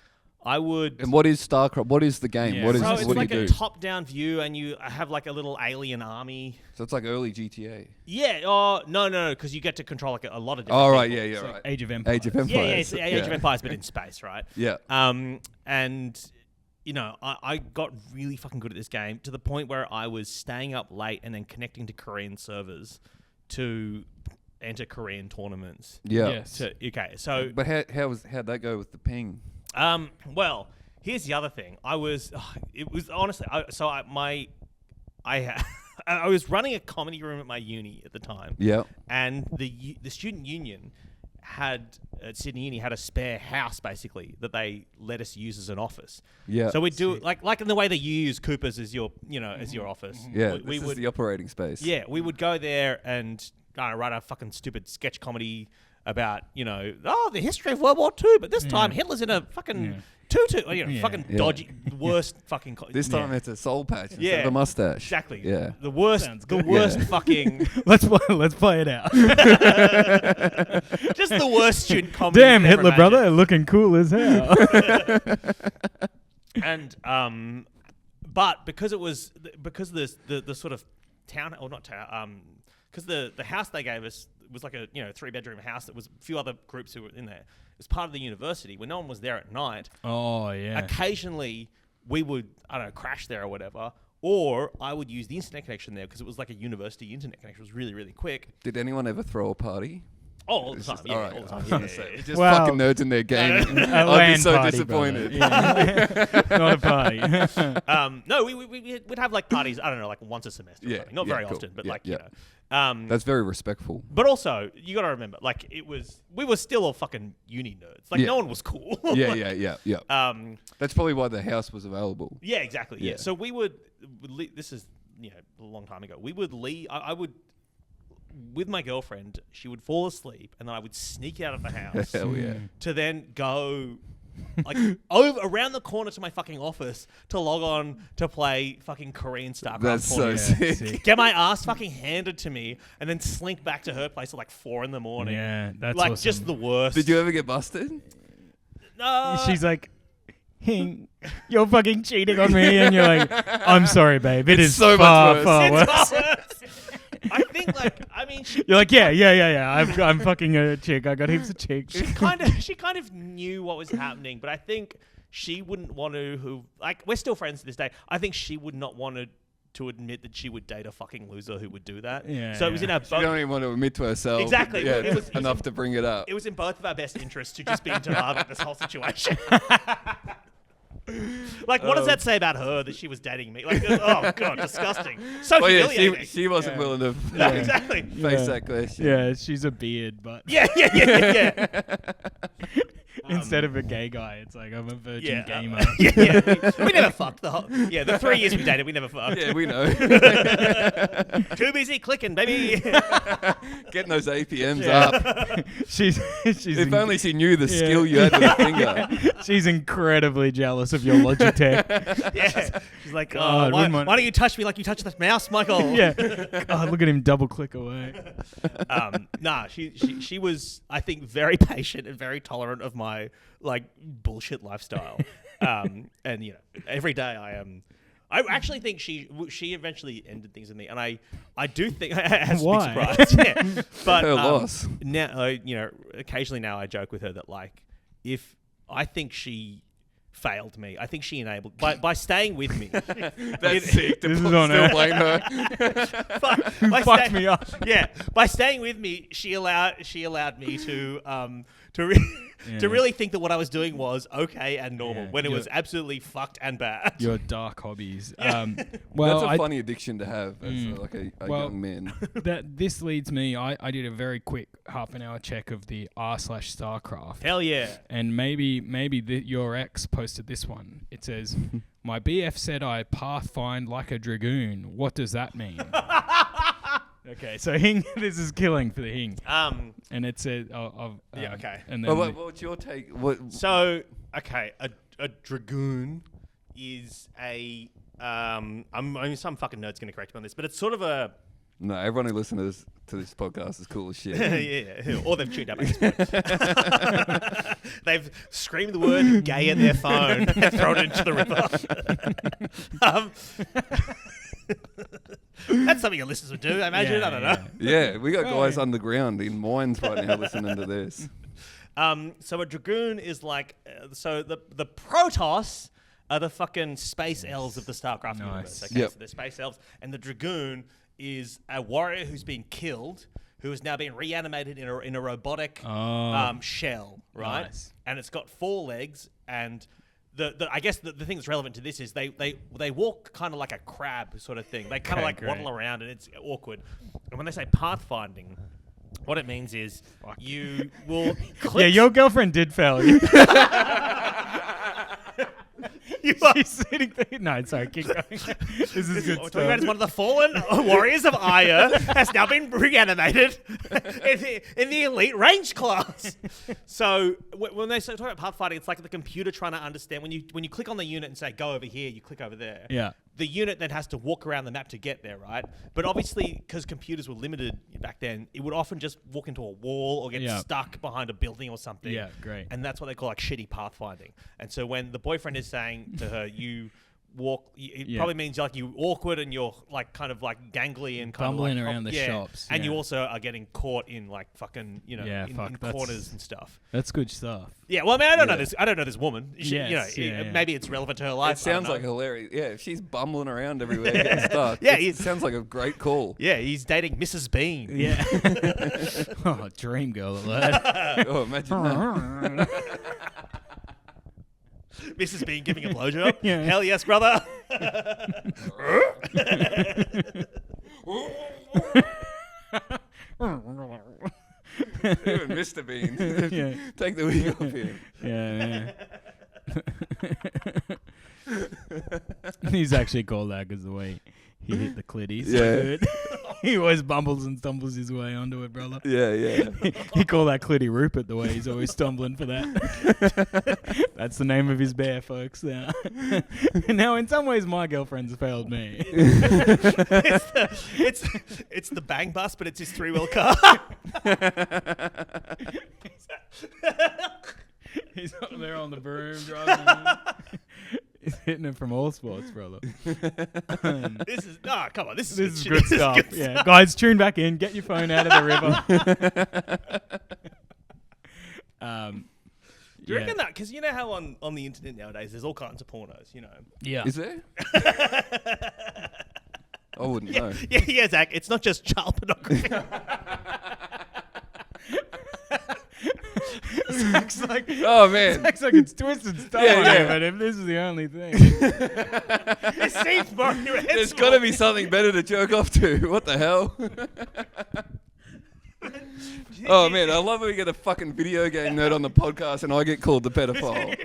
I would. And what is StarCraft? What is the game? Yeah. What is? So it's what like do you a do? top-down view, and you have like a little alien army. So it's like early GTA. Yeah. Oh no, because you get to control like a lot of different. Oh right, people. yeah, right. Age of Empires. Age of Empires. Yeah, it's Age of Empires, but in space, right? Yeah. And I got really fucking good at this game to the point where I was staying up late and then connecting to Korean servers to enter Korean tournaments. Yeah. Yes. So. But how'd that go with the ping? Well, here's the other thing. I was running a comedy room at my uni at the time. Yeah. And the student union had at Sydney Uni had a spare house basically that they let us use as an office. Yeah. So we'd do like in the way that you use Cooper's as your as your office. Yeah. We This would is the operating space. we would go there and write a fucking stupid sketch comedy about, the history of World War II, but this time Hitler's in a fucking tutu, fucking dodgy, worst fucking. This time it's a soul patch instead of a mustache. Exactly. Yeah. The worst, fucking. Let's play it out. Just the worst student comedy. Damn, Hitler brother, looking cool as hell. And but because the sort of town, or not town, because the house they gave us was like a 3-bedroom house that was a few other groups who were in there. It was part of the university. When no one was there at night, occasionally we would, crash there or whatever, or I would use the internet connection there because it was like a university internet connection. It was really, really quick. Did anyone ever throw a party? All the time, all the time. Just fucking nerds in their game. I'd be so party, disappointed. Not a party. No, we'd have like parties. I don't know, like once a semester. Or something. Not very often, but that's very respectful. But also, you got to remember, like we were still all fucking uni nerds. Like no one was cool. Yeah. That's probably why the house was available. Yeah, exactly. Yeah. So we would. This is a long time ago. We would leave. I would. With my girlfriend, she would fall asleep, and then I would sneak out of the house Hell yeah. to then go around the corner to my fucking office to log on to play fucking Korean StarCraft. That's so sick. Get my ass fucking handed to me, and then slink back to her place at like 4 a.m. Yeah, that's like awesome. just the worst. Did you ever get busted? No. She's like, Hing, you're fucking cheating on me, and you're like, I'm sorry, babe. It's so far, much worse. far It's worse. worse. I think You're like, yeah. I'm fucking a chick. I got heaps of chicks. She kind of knew what was happening, but I think she wouldn't want to. We're still friends to this day. I think she would not want to admit that she would date a fucking loser who would do that. Yeah, so it was in our. She don't even want to admit to herself. Exactly. Yeah, It was enough to bring it up. It was in both of our best interests to just be into love this whole situation. Like, what does that say about her that she was dating me? Like, oh god, disgusting. So humiliating. She wasn't willing to exactly. face that question. Yeah, she's a beard, but Yeah. instead of a gay guy, it's like I'm a virgin gamer. We never fucked the 3 years we dated, we never fucked. Yeah, we know. Too busy clicking, baby. Getting those APMs up. she's If only she knew the skill you had with a finger. She's incredibly jealous of your Logitech. Yeah. She's like, God, why don't you touch me like you touch that mouse, Michael? Yeah. God, look at him double click away. She was, I think, very patient and very tolerant of my bullshit lifestyle. And every day I actually think she eventually ended things with me, and I do think as Why? surprised. Yeah. But Her loss. Now occasionally now I joke with her that if I think she failed me, I think she enabled by staying with me. That's sick. This is on Still her. blame her. Fucked me up. Yeah, by staying with me, she allowed me to really think that what I was doing was okay and normal when it was absolutely fucked and bad. Your dark hobbies. Yeah. Well, that's a funny addiction to have as a young man. This leads me. I did a very quick half-an-hour check of the r/StarCraft. Hell yeah! And maybe your ex posted this one. It says, "My BF said I pathfind like a dragoon. What does that mean?" Okay, so Hing, this is killing for the Hing. And it said, okay. And then what's your take? So, okay, a dragoon is some fucking nerd's gonna correct me on this, but it's sort of a. No, everyone who listens to this podcast is cool as shit. Yeah, or they've tuned up at this point. They've screamed the word "gay" in their phone and thrown it into the river. That's something your listeners would do, I imagine. I don't know. Yeah, we got guys underground in mines right now listening to this. So a dragoon is like, so the Protoss are the fucking space elves of the StarCraft universe. Okay, so they're space elves, and the dragoon is a warrior who's been killed, who has now been reanimated in a robotic shell, right? Nice. And it's got 4 legs, and I guess the thing that's relevant to this is they walk kind of like a crab sort of thing. They kind of waddle around, and it's awkward. And when they say pathfinding, what it means is you will click. Yeah, your girlfriend did fail you. She's sitting there. No, sorry, keep going. This is good What we're stuff. talking about is one of the fallen warriors of Dyer has now been reanimated in the elite range class. So when they talk about pathfinding, it's like the computer trying to understand when you click on the unit and say go over here, you click over there. Yeah. The unit then has to walk around the map to get there, right? But obviously, because computers were limited back then, it would often just walk into a wall or get stuck behind a building or something. Yeah, great. And that's what they call like shitty pathfinding. And so when the boyfriend is saying to her, you walk, it probably means like you awkward and you're like kind of like gangly and kind bumbling of like, around the shops. And you also are getting caught in like fucking, in corners and stuff. That's good stuff. Yeah, well, I mean, I don't know this. I don't know this woman. Yes, Maybe it's relevant to her life. It sounds like hilarious. Yeah, if she's bumbling around everywhere, getting stuck. Yeah, it sounds like a great call. Yeah, he's dating Mrs. Bean. Yeah. Oh, dream girl alert. Oh, imagine that. Mrs. Bean giving a blowjob. Yeah. Hell yes, brother. Even Mr. Bean. Yeah. Take the wig off him. Yeah. He's actually called that because the way he hit the clitty. So good. He always bumbles and stumbles his way onto it, brother. Yeah. He called that clitty Rupert the way he's always stumbling for that. That's the name of his bear, folks. Now, in some ways, my girlfriend's failed me. It's the bang bus, but it's his 3-wheel car. He's up there on the broom driving. He's hitting it from all sports, brother. Come on, this is good stuff. Yeah, guys, tune back in. Get your phone out of the river. Do you reckon that? Because you know how on the internet nowadays there's all kinds of pornos, you know. Yeah. Is there? I wouldn't know. Yeah, Zach. It's not just child pornography. Zach's like, oh man, Zach's like it's twisted stuff. Yeah. But if this is the only thing, It seems more in your head. there's got to be something better to jerk off to. What the hell? Oh man, I love when we get a fucking video game nerd on the podcast and I get called the pedophile.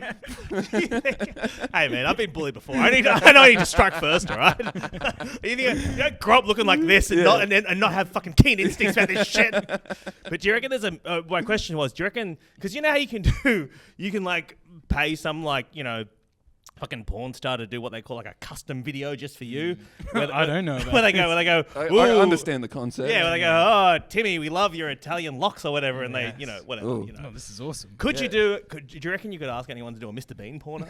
Hey man, I've been bullied before. I know I need to strike first, all right? You don't grow up looking like this and not have fucking keen instincts about this shit. But do you reckon there's my question was, do you reckon, because you know how you can like pay some like, fucking porn star to do what they call like a custom video just for you. I don't know. Where they go. I understand the concept. Yeah, where they go, oh, Timmy, we love your Italian locks or whatever, and they, whatever. Ooh. Oh, this is awesome. Could you do you reckon you could ask anyone to do a Mr. Bean porno?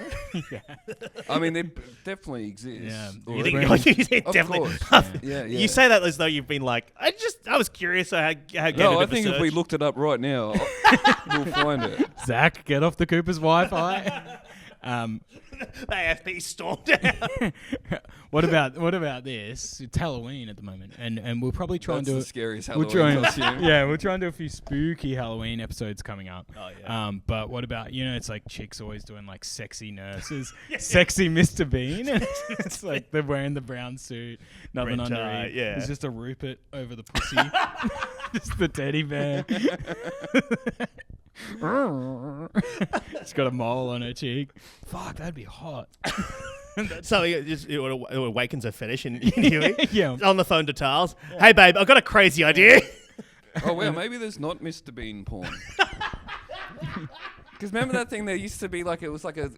Yeah. I mean, they definitely exist. Yeah. You Or- think Of definitely? course. Yeah. You say that as though you've been like, I was curious how No, I think if we looked it up right now, we'll find it. Zach, get off the Cooper's Wi-Fi. the AFP stormed out. What about this? It's Halloween at the moment, and we'll probably try That's and do the scariest We'll Halloween try costume. we'll try and do a few spooky Halloween episodes coming up. Oh, yeah. But what about, it's like chicks always doing like sexy nurses, sexy Mr. Bean. It's like they're wearing the brown suit, nothing Red tie, underneath. yeah. There's just a Rupert over the pussy, just the teddy bear. She's got a mole on her cheek. Fuck, that'd be hot. So it awakens a fetish in you. Yeah. On the phone to Tiles. Hey, babe, I've got a crazy idea. Oh well, maybe there's not Mr. Bean porn. Because remember that thing there used to be like it was like a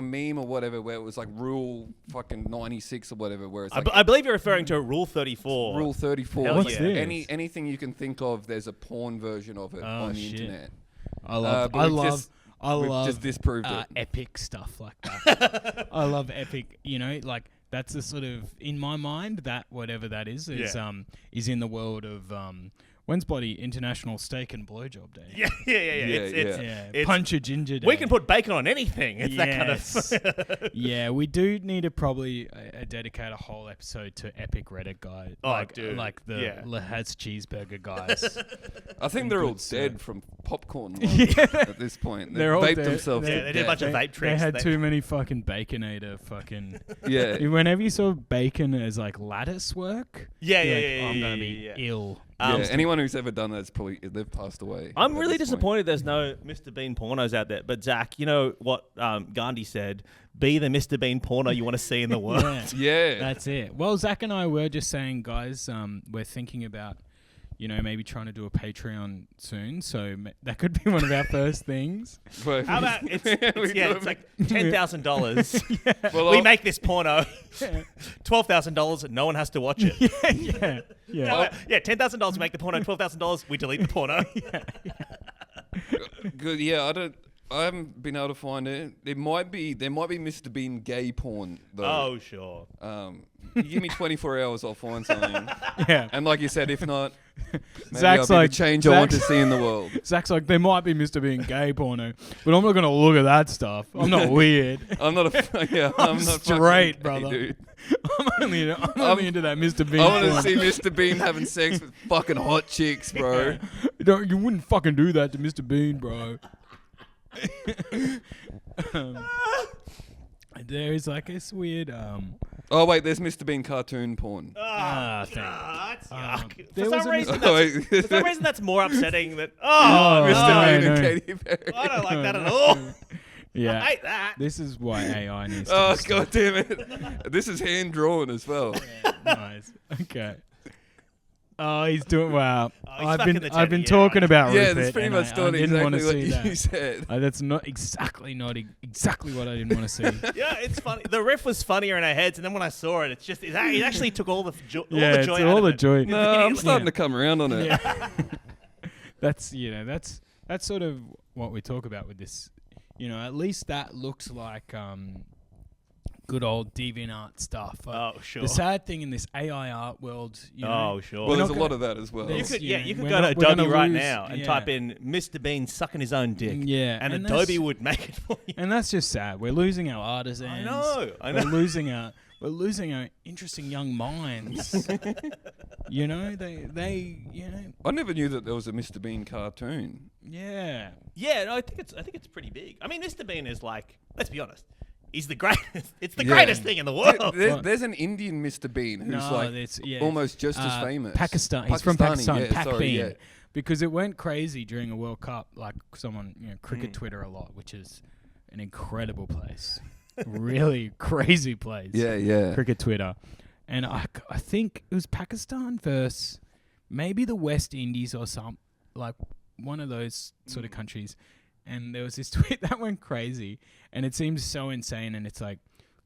meme or whatever where it was like Rule fucking 96 or whatever where it's like I believe you're referring to Rule 34. Rule 34. Hell What's yeah. this? Anything you can think of, there's a porn version of it on the shit. internet. I We've love just disproved it. epic stuff like that. I love epic, like that's the sort of, in my mind, that whatever that is in the world of when's bloody International Steak and Blowjob Day. Yeah. It's Punch a ginger day. we can put bacon on anything. It's that kind of. Yeah, we do need to probably dedicate a whole episode to epic Reddit guys. Dude. Like the Lahaz cheeseburger guys. I think they're all good dead from popcorn at this point. They're all vaped dead. themselves Yeah, to they did a bunch of death. vape tricks. They had too many fucking Baconator fucking. Yeah. Whenever you saw bacon as like lattice work, Yeah. you're like, I'm gonna be ill. Anyone who's ever done that's probably they've passed away. I'm at really this disappointed there's no Mr. Bean pornos out there. But Zach, you know what Gandhi said? Be the Mr. Bean porno you want to see in the world. Yeah. That's it. Well, Zach and I were just saying, guys, we're thinking about, maybe trying to do a Patreon soon. So that could be one of our first things. Well, How about it's like $10,000. Well, we make this porno. $12,000. No one has to watch it. Yeah. $10,000 to make the porno. $12,000. We delete the porno. Good. Yeah, I haven't been able to find it. There might be Mr. Bean gay porn though. Oh sure. You give me 24 hours, I'll find something. Yeah. And like you said, if not, maybe Zach's I'll be like the change I want to see in the world. Zach's like, there might be Mr. Bean gay porno, but I'm not gonna look at that stuff. I'm not weird. I'm not I'm not straight, fucking brother. gay, dude. I'm only into that Mr. Bean. I want to porn. see Mr. Bean having sex with fucking hot chicks, bro. You wouldn't fucking do that to Mr. Bean, bro. There is like this weird Oh wait, there's Mr. Bean cartoon porn. That's yuck. there For was some a reason, Mr. for some reason, that's more upsetting than Mr. no, Bean and no. Katy Perry. I don't like that at all. Yeah. I hate that. This is why AI needs to Oh be god damn it! This is hand drawn as well. stopped. Nice. Okay. Oh, he's doing wow. Oh, he's I've fucking been the I've been teddy, yeah, talking about Yeah, Rupert, that's pretty and much I done didn't want exactly to what see you that. said. That's not exactly what I didn't want to see. Yeah, it's funny. The riff was funnier in our heads, and then when I saw it, it actually took all the joy It's out all of the it. joy. No, I'm starting Yeah. to come around on it. Yeah. That's sort of what we talk about with this. At least that looks like good old DeviantArt stuff. Oh, sure. The sad thing in this AI art world, Oh, sure. Well, there's not a lot of that as well. There's- You could we're go to not- we're Adobe gonna right lose- now and yeah. type in Mr. Bean sucking his own dick. Yeah, And and Adobe that's- would make it for you. and that's just sad. We're losing our artisans. I know. We're losing our interesting young minds. They I never knew that there was a Mr. Bean cartoon. yeah. Yeah, no, I think it's pretty big. I mean, Mr. Bean is like, let's be honest, he's the greatest. It's the Yeah. greatest thing in the world. There's an Indian Mr. Bean who's No, like it's- yeah. almost just as famous. Pakistan. He's from Pakistani, Pakistan. yeah, Pak sorry, Bean. yeah. Because it went crazy during a World Cup. Like someone, cricket Twitter a lot, which is an incredible place. Really crazy place. Yeah. Cricket Twitter. And I think it was Pakistan versus maybe the West Indies or like one of those sort of countries. And there was this tweet that went crazy. And it seems so insane. And it's like,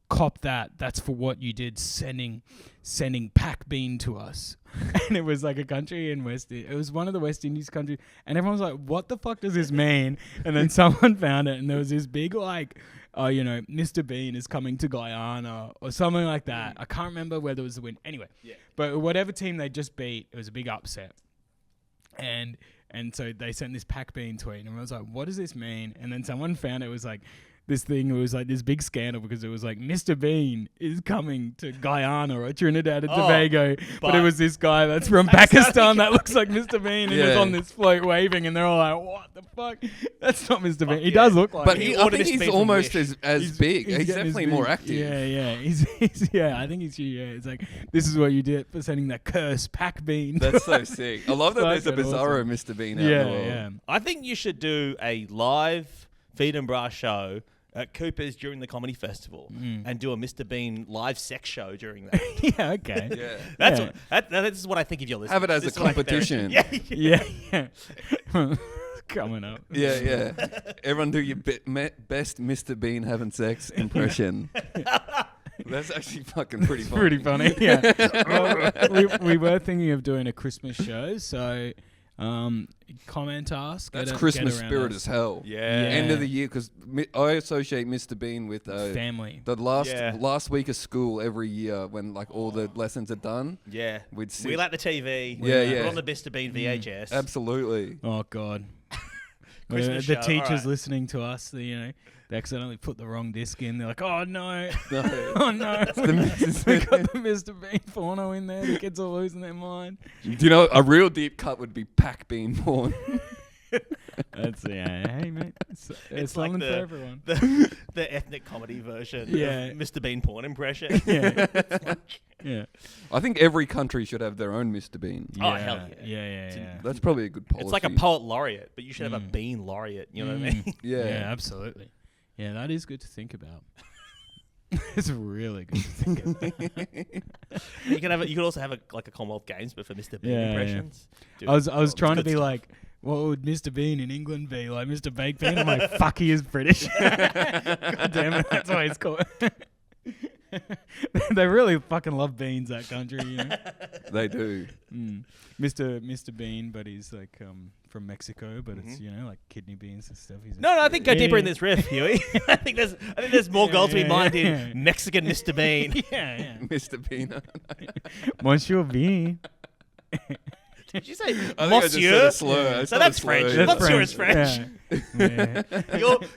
cop that. That's for what you did sending Pak Bean to us. And it was like a country in it was one of the West Indies countries. And everyone was like, what the fuck does this mean? And then someone found it. And there was this big like, Mr. Bean is coming to Guyana or something like that. I can't remember whether it was the win. Anyway, but whatever team they just beat, it was a big upset. And so they sent this Pak Bean tweet, and I was like, what does this mean? And then someone found it was like this thing. It was like this big scandal because it was like Mr. Bean is coming to Guyana or Trinidad and Tobago, but it was this guy that's from Pakistan that looks like Mr. Bean and is on this float waving, and they're all like, what the fuck? That's not Mr. Bean. He does look like But him. I think he's almost as big. He's getting definitely his more big- active. Yeah. He's I think he's it's like, this is what you did for sending that cursed Pak Bean. That's so sick. I love that there's a Fucking bizarro awesome. Mr. Bean out in the world. Yeah. I think you should do a live Em Brah show at Cooper's during the comedy festival and do a Mr. Bean live sex show during that. Yeah, okay. Yeah. That's what I think if you're listening. Have it as a This is what I think there is. competition. Yeah. Coming up. Yeah. Everyone do your best Mr. Bean having sex impression. That's actually fucking pretty funny. Pretty funny, yeah. Well, we were thinking of doing a Christmas show, so comment us. That's get Christmas around spirit us. as hell. Yeah. End of the year, because I associate Mr. Bean with Family. the last week of school every year when like all the lessons are done. Yeah. We'd sit. Wheel out the TV. Yeah. Put on the Mr. Bean VHS. Absolutely. Oh, God. Christmas The show, teachers alright. listening to us, they accidentally put the wrong disc in. They're like, oh, no. No. Oh, no. The Mrs. We got the Mr. Bean porno in there. The kids are losing their mind. Do you know a real deep cut would be Pak Bean porn? That's hey mate, it's like something for everyone. the ethnic comedy version Yeah. of Mr. Bean porn impression. Yeah, Yeah. I think every country should have their own Mr. Bean. Oh, hell yeah. Yeah. That's probably a good policy. It's like a poet laureate, but you should have a bean laureate. You know what I mean? Yeah. Absolutely. Yeah, that is good to think about. It's really good to think about. You could also have a Commonwealth Games, but for Mr. Bean impressions. Dude, I was trying to be stuff. like, what would Mr. Bean in England be? Like Mr. Baked Bean? I'm like, fuck, he is British. God damn it, that's why he's called. They really fucking love beans, that country, you know? They do. Mr. Bean, but he's like from Mexico, but it's, you know, like kidney beans and stuff. He's No, I think go deeper in this riff, Huey. I think there's more gold to be mined in Mexican Mr. Bean. Yeah. Mr. Peanut. Monsieur Bean. Did you say I think I just said Monsieur? a slur. So that's French. That's Monsieur is French. Yeah.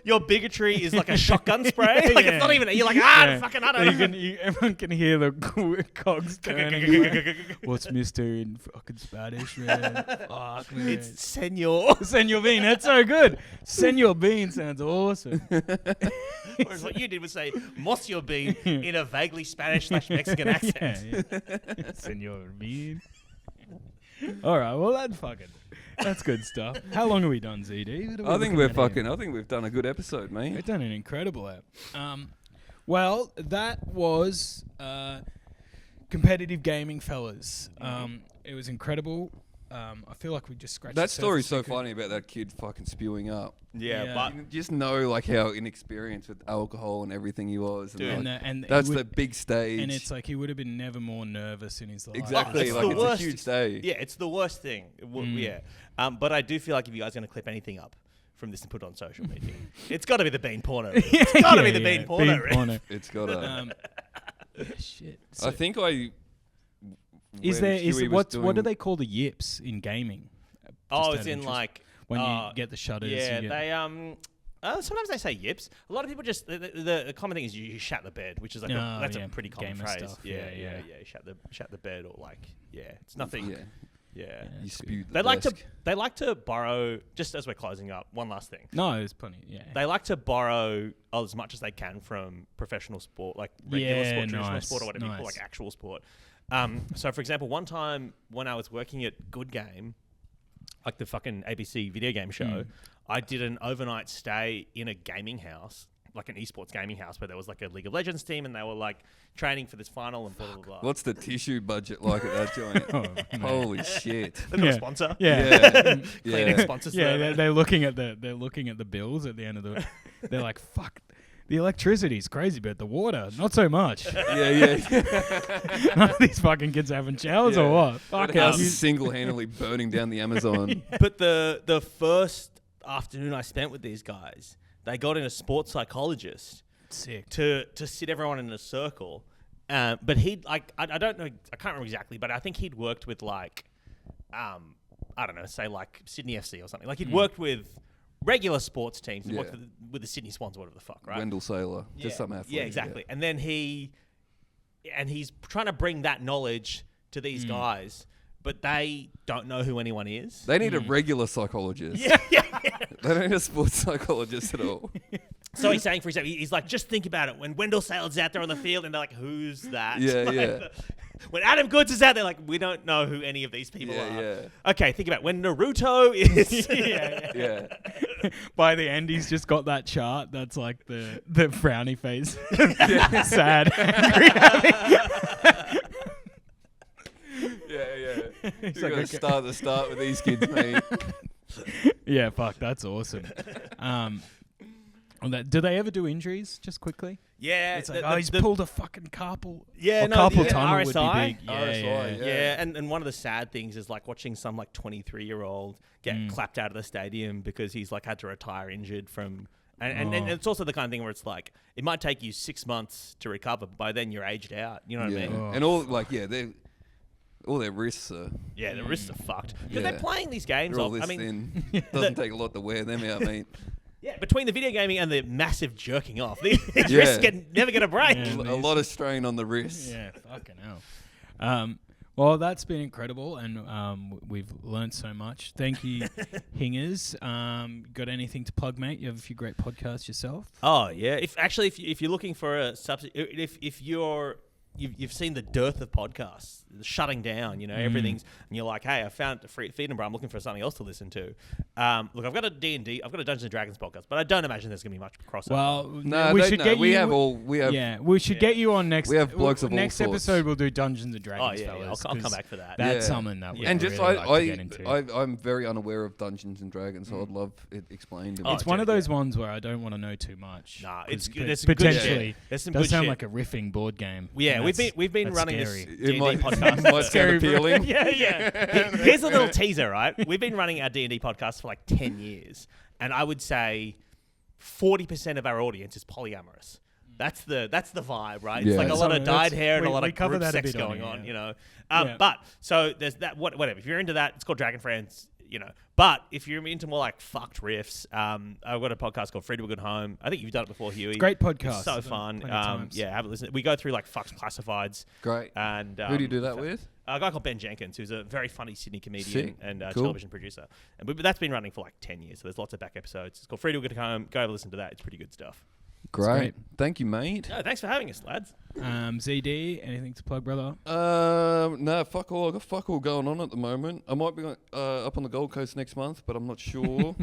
Your bigotry is like a shotgun spray. Like it's not even. You're like fucking I don't know. Everyone can hear the cogs turning. What's Mister in fucking Spanish, man? Fuck, man. It's Senor. Senor Bean. That's so good. Senor Bean sounds awesome. Whereas what you did was say Monsieur Bean in a vaguely Spanish/Mexican accent. Yeah. Senor Bean. All right, well that's good stuff. How long have we done, ZD? I think we've done a good episode, mate. We've done an incredible app. Well, that was competitive gaming, fellas. It was incredible. I feel like we just scratched That the story's surface. so funny about that kid fucking spewing up. Yeah, but You just know like how inexperienced with alcohol and everything he was. And, Dude. like, And that's the big stage. And it's like he would have been never more nervous in his life. Exactly. It's Like the it's worst. a huge day. Yeah, it's the worst thing. Yeah. But I do feel like if you guys are going to clip anything up from this and put it on social media, it's got to be the bean porno. It's got to be the bean porno. porno. It's got a... Shit. I think I... Is when there Huey was what doing- do they call the yips in gaming? Oh, Just it's out of in interest. like When you get the shutters. yeah, you get, they sometimes they say yips. A lot of people just the common thing is you shat the bed, which is like that's a pretty common gamer phrase. stuff. Yeah, Yeah. Shat the bed or like it's nothing. Yeah. Yeah. You it's spewed the They like to borrow, just as we're closing up, one last thing. No, there's plenty. Yeah. They like to borrow as much as they can from professional sport, like regular sport, traditional nice, sport, or whatever you call, nice. like actual sport. So, for example, one time when I was working at Good Game, like the fucking ABC video game show, I did an overnight stay in a gaming house, like an esports gaming house, where there was like a League of Legends team, and they were like training for this final and blah blah blah. What's the tissue budget like at that joint? Holy shit! They've got a sponsor. Yeah. Cleaning sponsors. Yeah, they're looking at the bills at the end of the. They're like, fuck. The electricity's crazy, but the water, not so much. Yeah. None of these fucking kids having showers or what? Fuck That house it. is single-handedly burning down the Amazon. But the first afternoon I spent with these guys, they got in a sports psychologist Sick. to sit everyone in a circle. But he'd like I don't know, I can't remember exactly, but I think he'd worked with like I don't know, say like Sydney FC or something. Like he'd worked with regular sports teams. He'd worked with the Sydney Swans or whatever the fuck, right? Wendell Sailor, just some athlete. Yeah, exactly. And then he's trying to bring that knowledge to these guys, but they don't know who anyone is. They need a regular psychologist. Yeah. They don't need a sports psychologist at all. So he's saying, for example, he's like, just think about it. When Wendell Sailor's out there on the field, and they're like, who's that? Yeah, Like, yeah. When Adam Goods is out there, like, we don't know who any of these people are. Yeah. Okay, think about it. When Naruto is... Yeah. By the end, he's just got that chart that's like the frowny face. Sad. Yeah. He's You like, gotta okay. start the start with these kids, mate. Yeah, fuck, that's awesome. Do they ever do injuries? Just quickly. Yeah. It's like, he's pulled a fucking carpal. Yeah, or no, carpal the tunnel would be RSI. big. RSI, Yeah, and one of the sad things is like watching some like 23-year-old get clapped out of the stadium because he's like had to retire injured from... And it's also the kind of thing where it's like, it might take you 6 months to recover, but by then you're aged out. You know what I mean? And all like all their wrists are. Yeah, the wrists are fucked. Because Yeah. they're playing these games They're all off. this I mean, thin. Doesn't take a lot to wear them out, mate. yeah, between the video gaming and the massive jerking off, these Yeah. wrists never get a break. Yeah. A lot of strain on the wrists. Yeah, fucking hell. Well, that's been incredible, and we've learned so much. Thank you, Hingers. Got anything to plug, mate? You have a few great podcasts yourself. Oh yeah. If you're looking for a substitute, if you're you've seen the dearth of podcasts, the shutting down. Everything's, and you're like, hey, I found a free feed, and I'm looking for something else to listen to. Look, I've got a D&D, I've got a Dungeons and Dragons podcast, but I don't imagine there's gonna be much crossover. Well, No, we should get we you. have We should get you on next. We have blokes of all next sorts. episode. We'll do Dungeons and Oh Dragons. yeah, fellas, I'll come back for that. That's Yeah. something that we and really just like to get into. I'm very unaware of Dungeons and Dragons, so I'd love it explained to me. It's one of those ones where I don't want to know too much. Nah, 'cause it's good. There's some good potentially. shit. There's some Does good sound shit. like a riffing board game. Yeah, and we've been that's running scary. this It D&D might podcast. sound appealing. Yeah. Here's a little teaser, right? We've been running our D&D podcast for like 10 years, and I would say 40% of our audience is polyamorous. That's the vibe, right? Yeah. It's like a lot of dyed hair and a lot we of cover group that a sex bit on going here, on, yeah. Yeah. But so there's that. Whatever. If you're into that, it's called Dragon Friends. But if you're into more like fucked riffs, I've got a podcast called Free to a Good Home. I think you've done it before, Huey. Great podcast. It's so I've fun. done it plenty of times. Yeah, have a listen. We go through like fucked classifieds. Great. And Who do you do that with? A guy called Ben Jenkins, who's a very funny Sydney comedian Sick. and Cool. television producer. And that's been running for like 10 years, so there's lots of back episodes. It's called Free to a Good Home. Go have a listen to that. It's pretty good stuff. Great. Thank you, mate. No, thanks for having us, lads. ZD, anything to plug, brother? No, fuck all. I got fuck all going on at the moment. I might be up on the Gold Coast next month, but I'm not sure.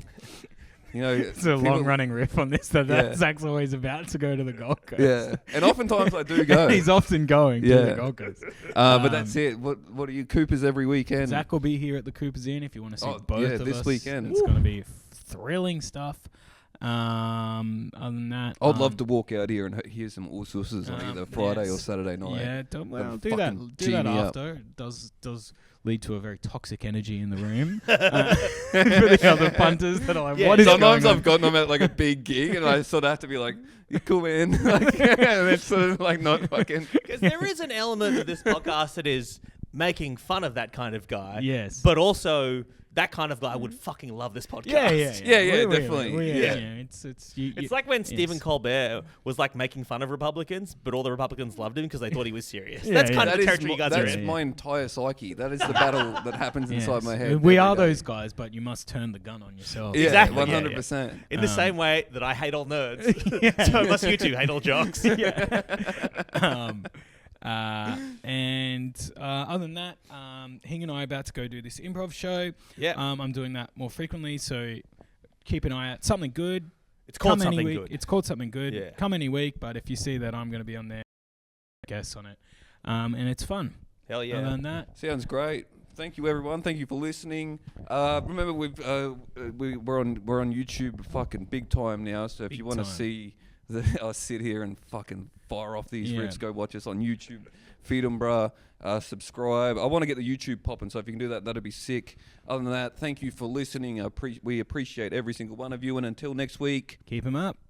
It's a long-running riff on this. That Zach's always about to go to the Gold Coast. Yeah, and oftentimes I do go. He's often going to the Gold Coast. But that's it. What are you Coopers every weekend? Zach will be here at the Coopers Inn if you want to see both of this us. weekend. It's going to be thrilling stuff. Other than that, I'd love to walk out here and hear some all sources on either Friday or Saturday night. Yeah, do that. fucking Do gee that me up. after. It does lead to a very toxic energy in the room for the other punters that are like, Yeah, what is Sometimes going on? I've gotten them at like a big gig, and I sort of have to be like, "You cool, man?" Like, and it's sort of like not fucking. Because there is an element of this podcast that is making fun of that kind of guy. Yes. But also, that kind of guy would fucking love this podcast. Yeah, definitely. Yeah. Yeah. It's like when Stephen Colbert was like making fun of Republicans, but all the Republicans loved him because they thought he was serious. Yeah, That's yeah. kind of That the is territory you guys are that's in. my entire psyche. That is the battle that happens inside my head. We every are day. those guys, but you must turn the gun on yourself. Yeah, Exactly, 100%. In the same way that I hate all nerds, so must you two hate all jocks. And other than that, Hing and I are about to go do this improv show. Yeah. I'm doing that more frequently, so keep an eye out. Something good. It's called Come any something week. good. It's called something good. Yeah. Come any week, but if you see that I'm going to be on there, guess on it. And it's fun. Hell yeah. Other than that, Sounds great. Thank you, everyone. Thank you for listening. Remember, we're on YouTube, fucking big time now. So if Big you want to time. see us sit here and fucking fire off these Yeah. riffs, go watch us on YouTube. Feed 'em, bruh. Subscribe. I want to get the YouTube popping, so if you can do that, that'd be sick. Other than that, thank you for listening. We appreciate every single one of you, and until next week. keep them up.